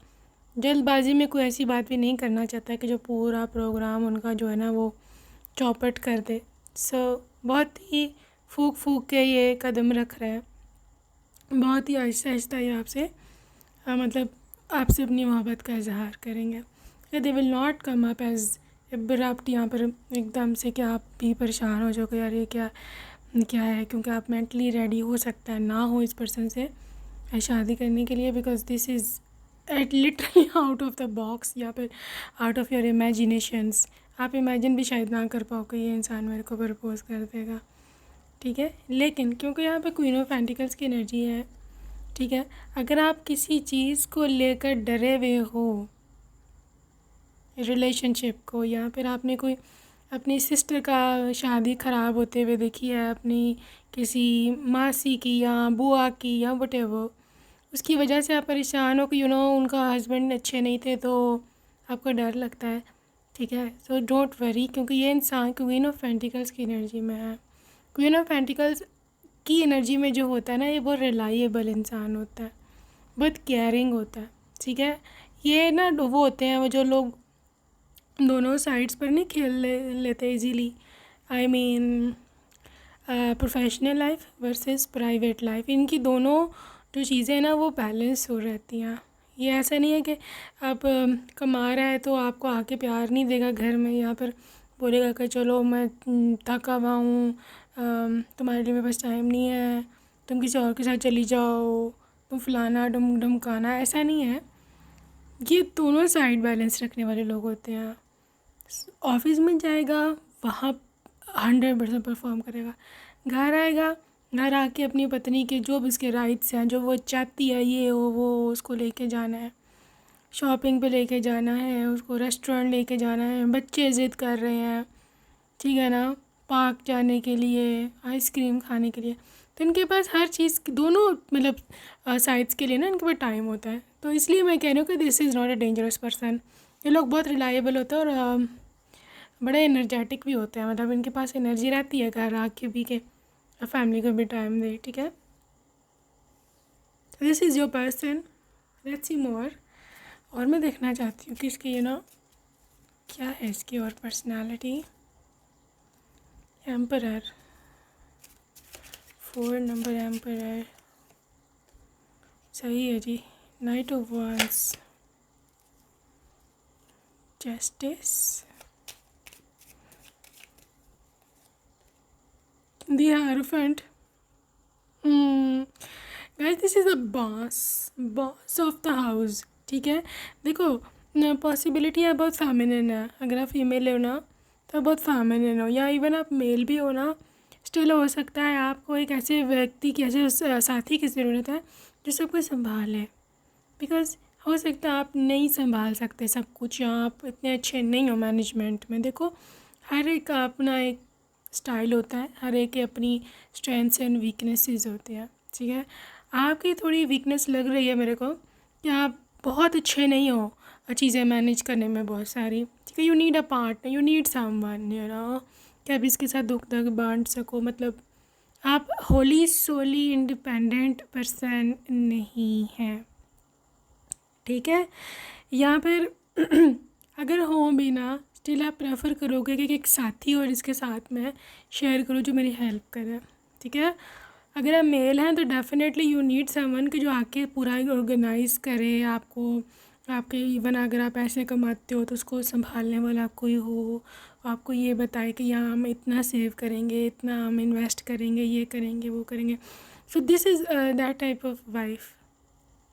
जल्दबाजी में कोई ऐसी बात भी नहीं करना चाहता कि जो पूरा प्रोग्राम उनका जो है ना वो चौपट कर दे. सो बहुत ही फूक के ये कदम रख रहे हैं, बहुत ही आहिस्ता आहिस्ता ये आपसे मतलब आपसे अपनी मोहब्बत का इजहार करेंगे। They will not come up as abrupt यहाँ पर एकदम से कि आप भी परेशान हो जाओगे यार ये क्या क्या है, क्योंकि आप मेंटली रेडी हो सकता है ना हो इस पर्सन से शादी करने के लिए, because this is at literally out of the box या फिर आउट ऑफ योर इमेजिनेशंस। आप इमेजिन भी शायद ना कर पाओगे ये इंसान मेरे को प्रपोज कर देगा, ठीक है। लेकिन क्योंकि यहाँ पे क्वीन ऑफ पेंटिकल्स की एनर्जी है, ठीक है, अगर आप किसी चीज़ को लेकर डरे हुए हो, रिलेशनशिप को, या फिर आपने कोई अपनी सिस्टर का शादी ख़राब होते हुए देखी है अपनी किसी मासी की या बुआ की या वटेवर, उसकी वजह से आप परेशान हो कि उनका हस्बैंड अच्छे नहीं थे तो आपको डर लगता है, ठीक है। सो डोंट वरी, क्योंकि ये इंसान क्वीन ऑफ पेंटिकल्स की एनर्जी में है। क्वीन ऑफ पेंटिकल्स की एनर्जी में जो होता है ना, ये बहुत रिलायबल इंसान होता है, बहुत केयरिंग होता है, ठीक है। ये ना वो होते हैं वो जो लोग दोनों साइड्स पर नहीं खेल लेते easily. I mean professional life versus private life, इनकी दोनों जो चीज़ें हैं ना वो बैलेंस हो रहती हैं। ये ऐसा नहीं है कि आप कमा रहा है तो आपको आके प्यार नहीं देगा घर में, यहाँ पर बोलेगा कि चलो मैं थका हुआ हूँ, तुम्हारे लिए मेरे पास टाइम नहीं है, तुम किसी और के साथ चली जाओ, तुम फलाना ढमकाना, ऐसा नहीं है। ये दोनों साइड बैलेंस रखने वाले लोग होते हैं। ऑफिस में जाएगा वहाँ 100% परफॉर्म करेगा, घर आएगा, घर आके अपनी पत्नी के जो भी उसके राइट्स हैं, जो वो चाहती है ये हो वो उसको लेके जाना है, शॉपिंग पे लेके जाना है, उसको रेस्टोरेंट लेके जाना है, बच्चे ज़िद कर रहे हैं, ठीक है ना, पार्क जाने के लिए, आइसक्रीम खाने के लिए, तो इनके पास हर चीज़ दोनों मतलब साइड्स के लिए ना इनके पास टाइम होता है। तो इसलिए मैं कह रही हूँ कि this is not a dangerous person. ये लोग बहुत रिलायबल होते हैं और बड़े एनर्जेटिक भी होते हैं, मतलब इनके पास एनर्जी रहती है घर आके भी के फैमिली को भी टाइम दे, ठीक है। This is your person, let's see more. और मैं देखना चाहती हूँ कि इसकी क्या है इसकी और पर्सनालिटी। एम्परर, 4 नंबर एम्परर, सही है जी। Knight of wands, justice, the hierophant. Guys this is a boss of the house, ठीक है। देखो पॉसिबिलिटी है बहुत फेमिनिन है, अगर आप फीमेल हो ना तो बहुत फेमिनिन हो, या इवन आप मेल भी हो ना, स्टिल हो सकता है आपको एक ऐसे व्यक्ति की, ऐसे साथी की ज़रूरत है जो सबको संभाले, बिकॉज़ हो सकता है आप नहीं संभाल सकते सब कुछ, या आप इतने अच्छे नहीं हो मैनेजमेंट में। देखो हर एक का अपना एक स्टाइल होता है, हर एक की अपनी स्ट्रेंथ्स एंड वीकनेसेस होते हैं, ठीक है। आपकी थोड़ी वीकनेस लग रही है मेरे को कि आप बहुत अच्छे नहीं हो चीज़ें मैनेज करने में बहुत सारी, ठीक है। You need a partner, you need someone कि आप इसके साथ दुख दर्द बांट सको, मतलब आप होली सोली इंडिपेंडेंट पर्सन नहीं हैं, ठीक है। या फिर अगर हो भी ना स्टिल आप प्रेफर करोगे कि एक साथी और इसके साथ में शेयर करो जो मेरी हेल्प करे, ठीक है। अगर आप मेल हैं तो डेफिनेटली यू नीड समवन कि जो आके पूरा ऑर्गेनाइज़ करे आपको, आपके इवन अगर आप पैसे कमाते हो तो उसको संभालने वाला कोई हो, आपको ये बताए कि यहाँ हम इतना सेव करेंगे, इतना हम इन्वेस्ट करेंगे, ये करेंगे वो करेंगे। सो this is that type of wife,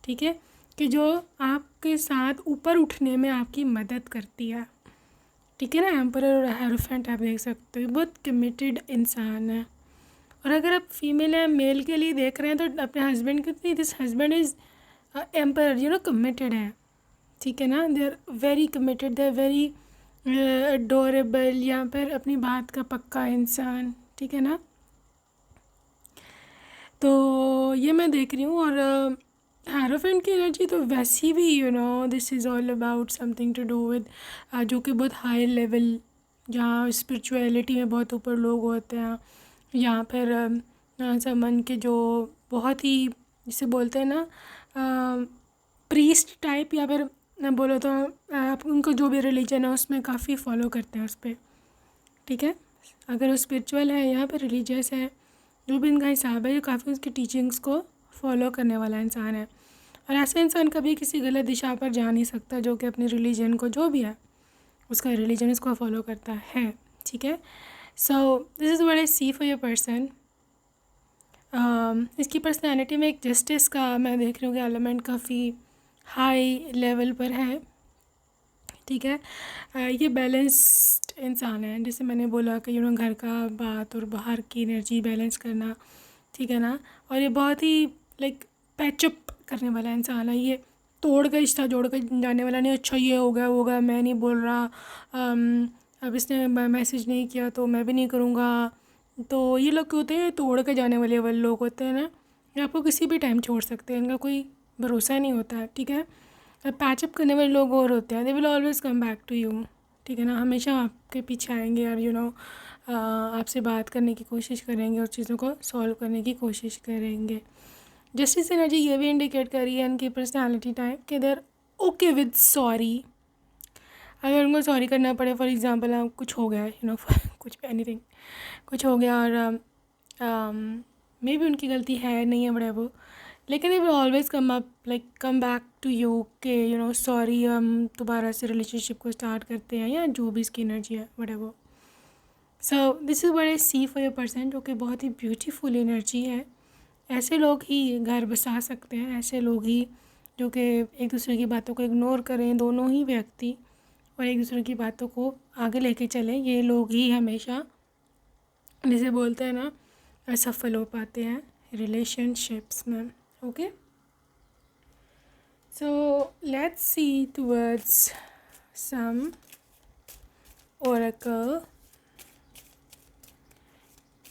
ठीक है, कि जो आपके साथ ऊपर उठने में आपकी मदद करती है, ठीक है ना। एम्परर और हेरोफेंट आप देख सकते हो, बहुत कमिटेड इंसान है। और अगर आप फीमेल या मेल के लिए देख रहे हैं तो अपने हस्बैंड के, this husband is emperor, committed है, ठीक है ना। They are very committed, they are very adorable, या फिर अपनी बात का पक्का इंसान, ठीक है ना। तो ये मैं देख रही हूँ। और हेरोफेंट की एनर्जी तो वैसी भी this is all about something to do with जो कि बहुत हाई लेवल, जहाँ स्पिरिचुअलिटी में बहुत ऊपर लोग होते हैं, या फिर समन के जो बहुत ही जिसे बोलते हैं ना प्रीस्ट टाइप, या फिर बोलो तो आप उनको जो भी रिलीजन है उसमें काफ़ी फॉलो करते हैं उस पर, ठीक है। अगर वो स्पिरिचुअल है या फिर रिलीजियस है, जो भी इनका हिसाब है, ये काफ़ी उसकी टीचिंग्स को फॉलो करने वाला इंसान है। और ऐसा इंसान कभी किसी गलत दिशा पर जा नहीं सकता जो कि अपनी रिलीजन को, जो भी है उसका रिलीजन, इसको फॉलो करता है, ठीक है। So this is what I see for your person. इसकी पर्सनैलिटी में एक जस्टिस का मैं देख रही हूँ कि एलिमेंट काफ़ी हाई लेवल पर है, ठीक है। ये बैलेंस्ड इंसान है, जैसे मैंने बोला कि घर का बात और बाहर की एनर्जी बैलेंस करना, ठीक है ना। और ये बहुत ही लाइक पैचअप करने वाला इंसान है, ये तोड़ कर रिश्ता जोड़ कर जाने वाला नहीं। अच्छा ये होगा मैं नहीं बोल रहा, अब इसने मैसेज नहीं किया तो मैं भी नहीं करूँगा। तो ये लोग क्या होते हैं, तोड़ के जाने वाले लोग होते हैं ना, ये आपको किसी भी टाइम छोड़ सकते हैं, इनका कोई भरोसा नहीं होता है, ठीक है। पैचअप करने वाले लोग और होते हैं, they will always come back to you, ठीक है ना। हमेशा आपके पीछे आएंगे और आपसे बात करने की कोशिश करेंगे और चीज़ों को सॉल्व करने की कोशिश करेंगे। जस्टिस एनर्जी ये भी इंडिकेट कर रही है इनकी पर्सनालिटी टाइप कि देर ओके विद सॉरी। अगर उनको सॉरी करना पड़े, फॉर एग्जांपल कुछ हो गया कुछ भी एनीथिंग कुछ हो गया और मे बी उनकी गलती है नहीं है बड़े वो, लेकिन they will always come back to you के सॉरी, हम दोबारा से रिलेशनशिप को स्टार्ट करते हैं, या जो भी इसकी एनर्जी है whatever। So this is what I see for your person, जो कि बहुत ही ब्यूटीफुल एनर्जी है। ऐसे लोग ही घर बसा सकते हैं, ऐसे लोग ही जो कि एक दूसरे की बातों को इग्नोर करें, दोनों ही व्यक्ति, और एक दूसरे की बातों को आगे लेके चलें, ये लोग ही हमेशा, जिसे बोलते हैं ना, सफल हो पाते हैं रिलेशनशिप्स में। Okay, so let's see towards some oracle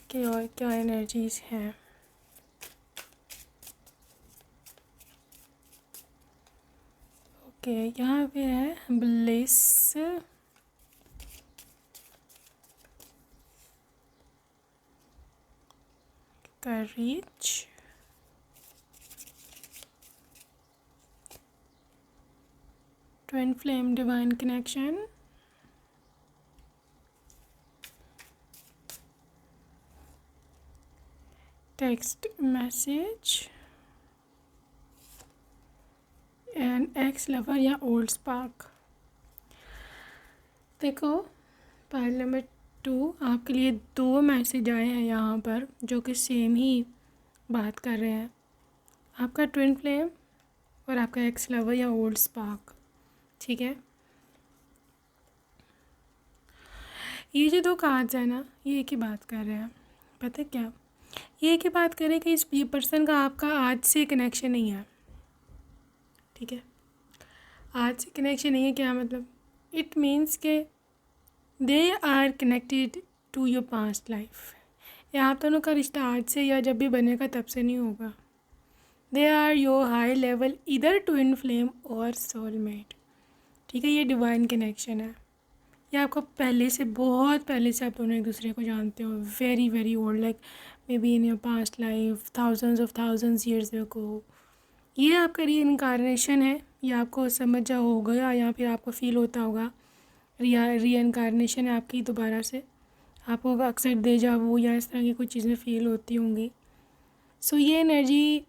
के और क्या एनर्जीज हैं। ओके, यहाँ पे है bliss, courage, twin flame divine connection, text message, and ex lover या ओल्ड स्पार्क। देखो, पाइल नंबर 2 आपके लिए 2 मैसेज आए हैं यहाँ पर जो कि सेम ही बात कर रहे हैं, आपका ट्विन फ्लेम और आपका एक्स लवर या ओल्ड स्पार्क, ठीक है। ये जो 2 कार्ड्स हैं ना, ये एक ही बात कर रहे हैं, पता है क्या, ये एक ही बात कर रहे हैं कि ये पर्सन का आपका आज से कनेक्शन नहीं है, ठीक है। आज से कनेक्शन नहीं है, क्या मतलब, इट मीन्स के they are connected to your past life, या आप दोनों का रिश्ता आज से या जब भी बनेगा तब से नहीं होगा। They are your high level इधर ट्विन फ्लेम और सोलमेट, ठीक है। ये डिवाइन कनेक्शन है, ये आपको पहले से, बहुत पहले से आप दोनों एक दूसरे को जानते हो, very very old, like may be in your past life, thousands years ago. ये आपका री इनकारनेशन है, ये आपको समझ जा होगा या फिर आपको फील होता होगा, री इनकारनेशन है आपकी दोबारा से, आपको अक्सर डेजा वू या इस तरह की कुछ चीज़ें फील होती होंगी। सो ये एनर्जी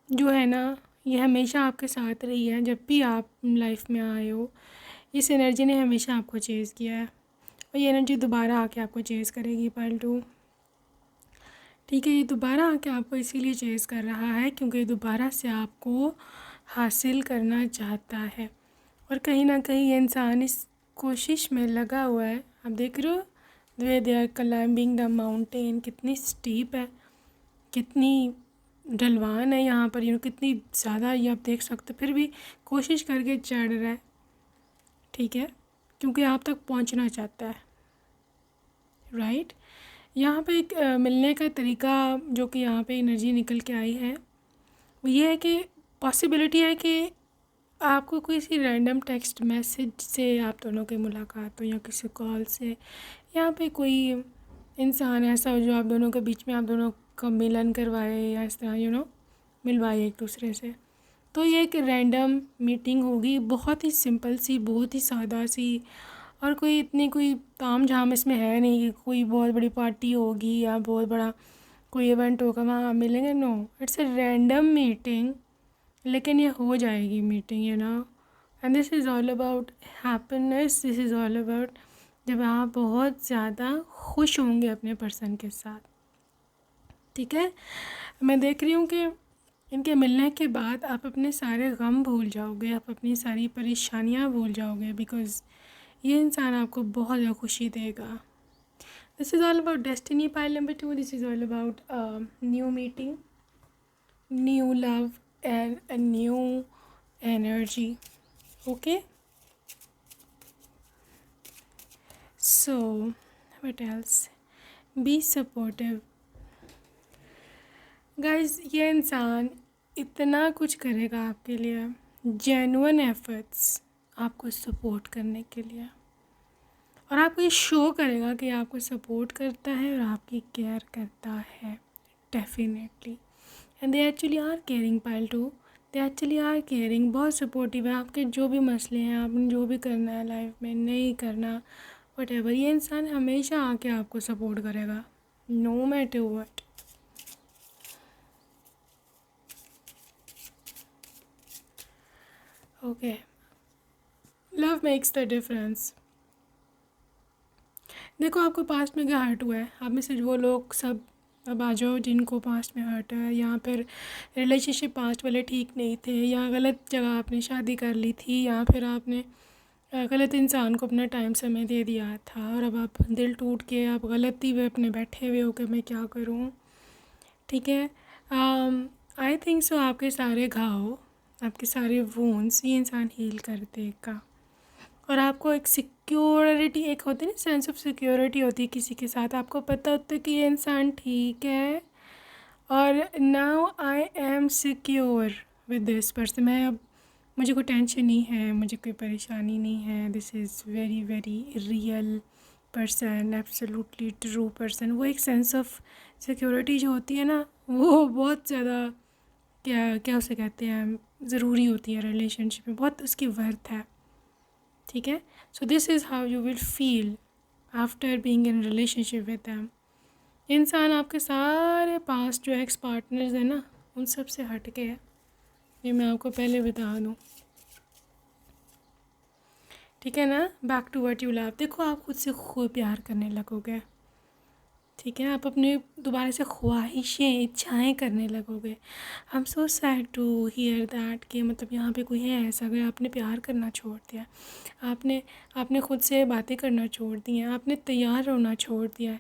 जो है ना, ये हमेशा आपके साथ रही है, जब भी आप लाइफ में आए हो इस एनर्जी ने हमेशा आपको चेज़ किया है, और ये एनर्जी दोबारा आके आपको चेज़ करेगी पाइल 2, ठीक है। ये दोबारा आके आपको इसीलिए चेज़ कर रहा है क्योंकि दोबारा से आपको हासिल करना चाहता है, और कहीं ना कहीं ये इंसान इस कोशिश में लगा हुआ है। आप देख रहे हो they are climbing the mountain, कितनी स्टीप है, कितनी ढलवान है यहाँ पर, कितनी ज़्यादा, ये आप देख सकते हो, फिर भी कोशिश करके चढ़ रहा है, ठीक है, क्योंकि आप तक पहुँचना चाहता है, राइट। यहाँ पे एक मिलने का तरीका जो कि यहाँ पे एनर्जी निकल के आई है वो ये है कि पॉसिबिलिटी है कि आपको किसी रैंडम टेक्स्ट मैसेज से आप दोनों की मुलाकात हो, या किसी कॉल से, यहाँ पे कोई इंसान ऐसा हो जो आप दोनों के बीच में आप दोनों का मिलन करवाए, या इस तरह मिलवाए एक दूसरे से। तो ये एक रैंडम मीटिंग होगी, बहुत ही सिंपल सी, बहुत ही सादा सी, और कोई इतनी कोई ताम झाम इसमें है नहीं कि कोई बहुत बड़ी पार्टी होगी या बहुत बड़ा कोई इवेंट होगा वहाँ आप मिलेंगे, no, it's a random meeting, लेकिन ये हो जाएगी meeting, and this is all about happiness, this is all about जब आप बहुत ज़्यादा खुश होंगे अपने पर्सन के साथ। ठीक है, मैं देख रही हूँ कि इनके मिलने के बाद आप अपने सारे गम भूल जाओगे, आप अपनी सारी परेशानियाँ भूल जाओगे, बिकॉज़ ये इंसान आपको बहुत ज़्यादा खुशी देगा। This is all about destiny pile number 2, this is all about new meeting, new love and a new energy. Okay, so what else? Be supportive guys. ये इंसान इतना कुछ करेगा आपके लिए, जेन्युइन एफर्ट्स आपको सपोर्ट करने के लिए, और आपको ये शो करेगा कि आपको सपोर्ट करता है और आपकी केयर करता है definitely. And they actually are caring pile two, they actually are caring, बहुत सपोर्टिव है। आपके जो भी मसले हैं, आपने जो भी करना है लाइफ में, नहीं करना, वटेवर, ये इंसान हमेशा आके आपको सपोर्ट करेगा, no matter what. Okay, love makes the difference. देखो आपको पास्ट में क्या हर्ट हुआ है, आप में से वो लोग सब अब आ जाओ जिनको पास्ट में हर्ट है, या फिर रिलेशनशिप पास्ट वाले ठीक नहीं थे, या गलत जगह आपने शादी कर ली थी, या फिर आपने गलत इंसान को अपना टाइम समय दे दिया था, और अब आप दिल टूट के आप गलती में अपने बैठे हुए हो कि मैं क्या करूं। ठीक है, आई थिंक सो आपके सारे घाव, आपके सारे वोन्स ये इंसान हील कर देगा, और आपको एक सिक्योरिटी, एक होती है ना सेंस ऑफ सिक्योरिटी होती है किसी के साथ, आपको पता होता है कि ये इंसान ठीक है, और now I am secure with this person. मैं अब, मुझे कोई टेंशन नहीं है, मुझे कोई परेशानी नहीं है, this is very very real person, absolutely true person. वो एक सेंस ऑफ सिक्योरिटी जो होती है ना, वो बहुत ज़्यादा क्या क्या उसे कहते हैं, ज़रूरी होती है रिलेशनशिप में, बहुत उसकी वर्थ है। ठीक है, so this is how you will feel after being in relationship with them. इंसान आपके सारे पास्ट जो एक्स पार्टनर्स हैं ना, उन सब से हट के है, ये मैं आपको पहले बता दूँ। ठीक है ना, back to what you love. देखो आप खुद से खूब प्यार करने लगोगे। ठीक है, आप अपने दोबारा से ख्वाहिशें, इच्छाएं करने लगोगे। I am so sad to hear that कि मतलब यहाँ पे कोई है ऐसा, अगर आपने प्यार करना छोड़ दिया, आपने खुद से बातें करना छोड़ दी हैं, आपने तैयार होना छोड़ दिया है,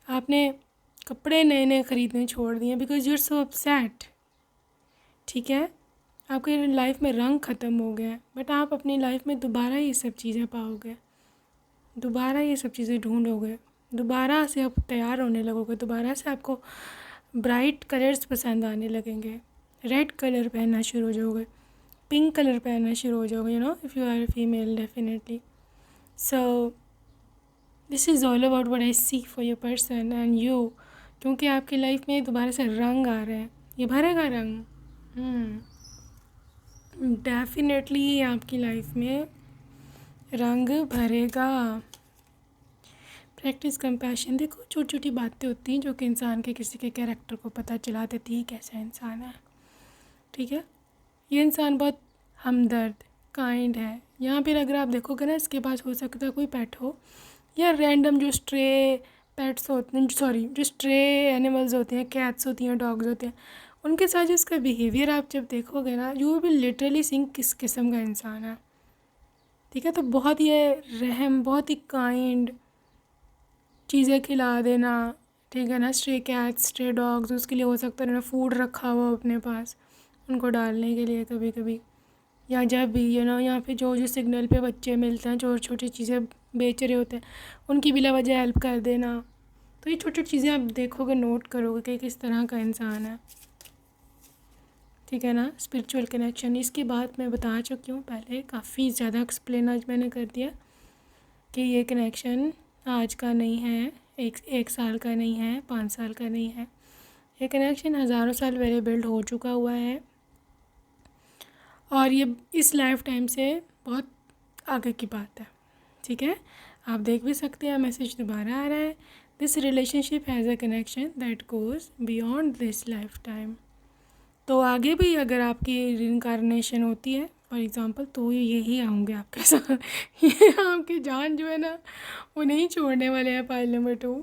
आपने कपड़े नए नए ख़रीदने छोड़ दिए, because you are so upset. ठीक है, आपके लाइफ में रंग ख़त्म हो गया, बट आप अपनी लाइफ में दोबारा ये सब चीज़ें पाओगे, दोबारा ये सब चीज़ें ढूंढोगे, दोबारा से आप तैयार होने लगोगे, दोबारा से आपको ब्राइट कलर्स पसंद आने लगेंगे, रेड कलर पहनना शुरू हो जाओगे, पिंक कलर पहनना शुरू हो जाओगे, if you are female definitely. So this is all about what I see for your person and you, क्योंकि आपकी लाइफ में दोबारा से रंग आ रहे हैं, ये भरेगा रंग, डेफिनेटली आपकी लाइफ में रंग भरेगा। Practice compassion. देखो छोटी छोटी बातें होती हैं जो कि इंसान के किसी के कैरेक्टर को पता चला देती है कैसा इंसान है। ठीक है, ये इंसान बहुत हमदर्द, काइंड है। यहाँ पर अगर आप देखोगे ना, इसके पास हो सकता है कोई पेट हो, या रैंडम जो स्ट्रे पेट्स होते हैं, सॉरी जो स्ट्रे एनिमल्स होते हैं, कैट्स होती हैं, डॉग्स होते हैं, उनके साथ जो इसका बिहेवियर आप जब देखोगे ना, यू विल लिटरली थिंक किस किस्म का इंसान है। ठीक है, तो बहुत ही रहम, बहुत ही काइंड, चीज़ें खिला देना। ठीक है ना, स्ट्रे कैट्स, स्ट्रे डॉग्स, उसके लिए हो सकता है उन्होंने फूड रखा हुआ अपने पास उनको डालने के लिए कभी कभी, या जब भी यहाँ पे जो जो सिग्नल पे बच्चे मिलते हैं, छोटी छोटी चीज़ें बेच रहे होते हैं, उनकी बिला वजह हेल्प कर देना। तो ये छोटी छोटी चीज़ें आप देखोगे, नोट करोगे कि किस तरह का इंसान है। ठीक है ना, स्पिरिचुअल कनेक्शन, इसकी बात मैं बता चुकी हूँ पहले, काफ़ी ज़्यादा एक्सप्लेन आज मैंने कर दिया कि ये कनेक्शन आज का नहीं है, एक साल का नहीं है, 5 साल का नहीं है, ये कनेक्शन हज़ारों साल पहले बिल्ड हो चुका हुआ है, और ये इस लाइफ टाइम से बहुत आगे की बात है। ठीक है, आप देख भी सकते हैं, मैसेज दोबारा आ रहा है, this relationship has a connection that goes beyond this life time. तो आगे भी अगर आपकी रिइंकार्नेशन होती है फॉर एग्ज़ाम्पल, तो यही आऊँगे आपके साथ। ये आपकी जान जो है ना वो नहीं छोड़ने वाले हैं पाइल नंबर 2।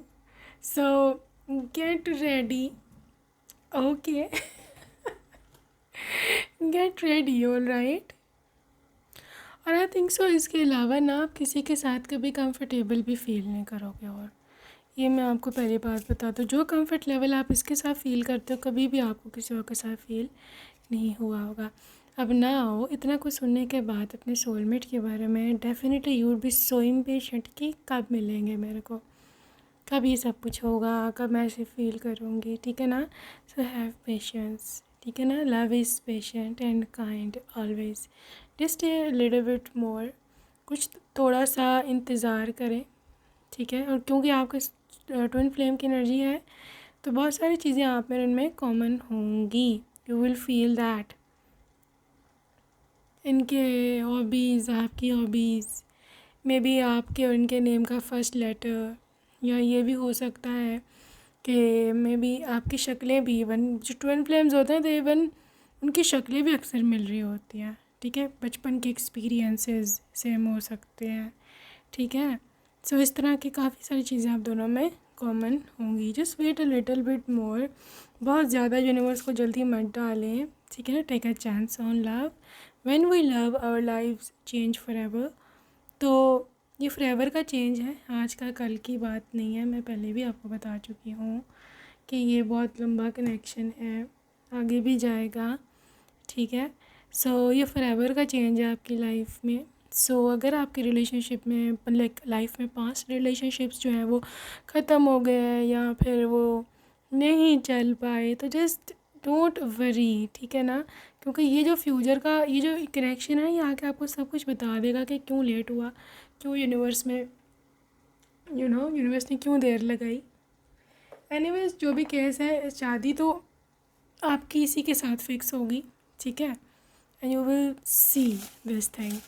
सो get ready, okay, get ready, all right. और आई थिंक सो इसके अलावा ना आप किसी के साथ कभी कंफर्टेबल भी फील नहीं करोगे। और ये मैं आपको पहली बात बता दूँ, जो कंफर्ट लेवल आप इसके साथ फ़ील करते हो कभी भी आपको किसी और के साथ फ़ील नहीं हुआ होगा। अब ना हो इतना कुछ सुनने के बाद अपने सोलमेट के बारे में, definitely you would be so impatient कि कब मिलेंगे मेरे को, कब ये सब कुछ होगा, कब मैं ऐसे फील करूँगी, ठीक है ना। सो हैव पेशेंस, ठीक है ना। Love is patient and kind always, just a little bit मोर, कुछ थोड़ा सा इंतज़ार करें, ठीक है। और क्योंकि आपके ट्विन फ्लेम की एनर्जी है तो बहुत सारी चीज़ें आप में उनमें कॉमन होंगी। यू विल फील दैट इनके हॉबीज़, आपकी हॉबीज़ मे बी आपके और इनके नेम का फर्स्ट लेटर, या ये भी हो सकता है कि मे बी आपकी शक्लें भी, इवन जो ट्विन फ्लेम्स होते हैं तो इवन उनकी शक्लें भी अक्सर मिल रही होती हैं, ठीक है। बचपन के एक्सपीरियंसेस सेम हो सकते हैं, ठीक है। सो इस तरह की काफ़ी सारी चीज़ें आप दोनों में कॉमन होंगी। Just wait a little bit more, बहुत ज़्यादा यूनिवर्स को जल्दी मत डालें, ठीक है ना। Take a chance on love, when we love our lives change forever. तो ये फॉरएवर का चेंज है, आज का कल की बात नहीं है। मैं पहले भी आपको बता चुकी हूँ कि ये बहुत लंबा कनेक्शन है, आगे भी जाएगा, ठीक है। सो ये फॉरएवर का चेंज है आपकी लाइफ में। सो अगर आपकी रिलेशनशिप में, लाइक लाइफ में पास्ट रिलेशनशिप्स जो हैं वो ख़त्म हो गए हैं या फिर वो नहीं चल पाए, तो जस्ट डोंट वरी, ठीक है ना। क्योंकि ये जो फ्यूचर का ये जो कनेक्शन है, ये आके आपको सब कुछ बता देगा कि क्यों लेट हुआ, क्यों यूनिवर्स में यूनिवर्स ने क्यों देर लगाई। एनीवेज जो भी केस है, शादी तो आपकी इसी के साथ फिक्स होगी, ठीक है। And you will see this thing,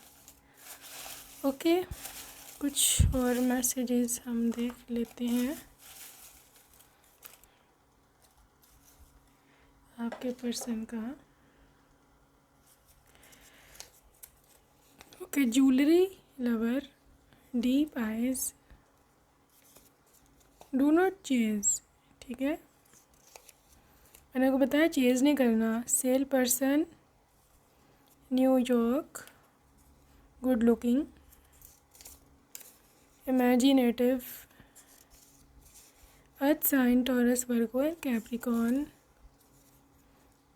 okay. कुछ और मैसेजेस हम देख लेते हैं आपके पर्सन का। Okay, jewellery lover, deep eyes, do not chase, ठीक है। मैंने को बताया चेज नहीं करना। Sale person, New York, good looking, imaginative, earth sign Taurus Virgo and Capricorn,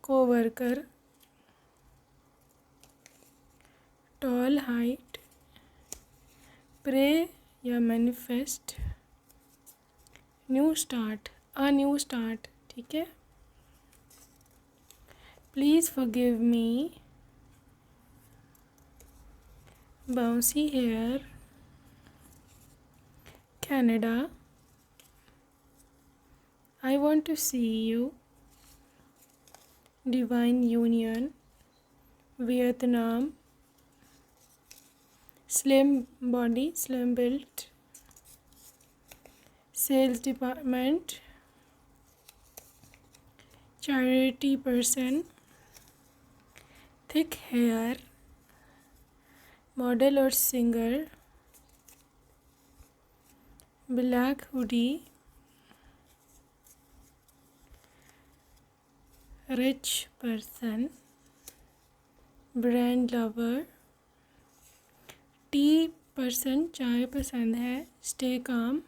coworker, tall height, pray या manifest, new start, a new start, ठीक है। Please forgive me, bouncy hair, Canada, I want to see you, divine union, Vietnam, slim body, slim built, sales department, charity person, thick hair, model और singer, black hoodie, rich person, brand lover, tea person, चाय पसंद है, stay calm,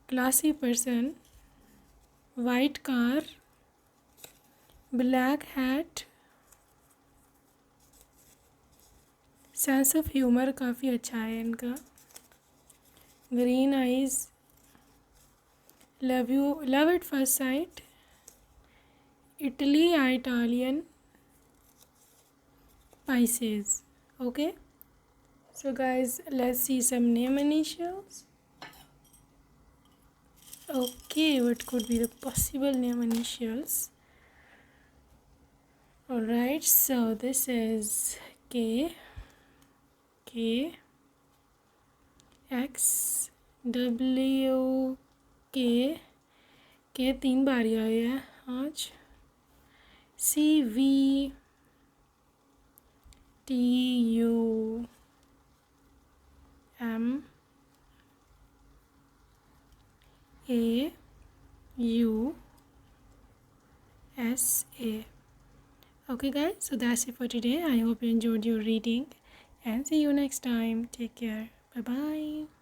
classy person, white car, black hat, sense of humour काफ़ी अच्छा है इनका, green eyes, love you, love at first sight, Italy या Italian, Pisces, okay. So guys, let's see some name initials. Okay, what could be the possible name initials? Alright, so this is K, K, X, W, K, K 3 बार आया है आज, CVTUMAUSA. Okay guys, so that's it for today. I hope you enjoyed your reading and see you next time. Take care. Bye bye.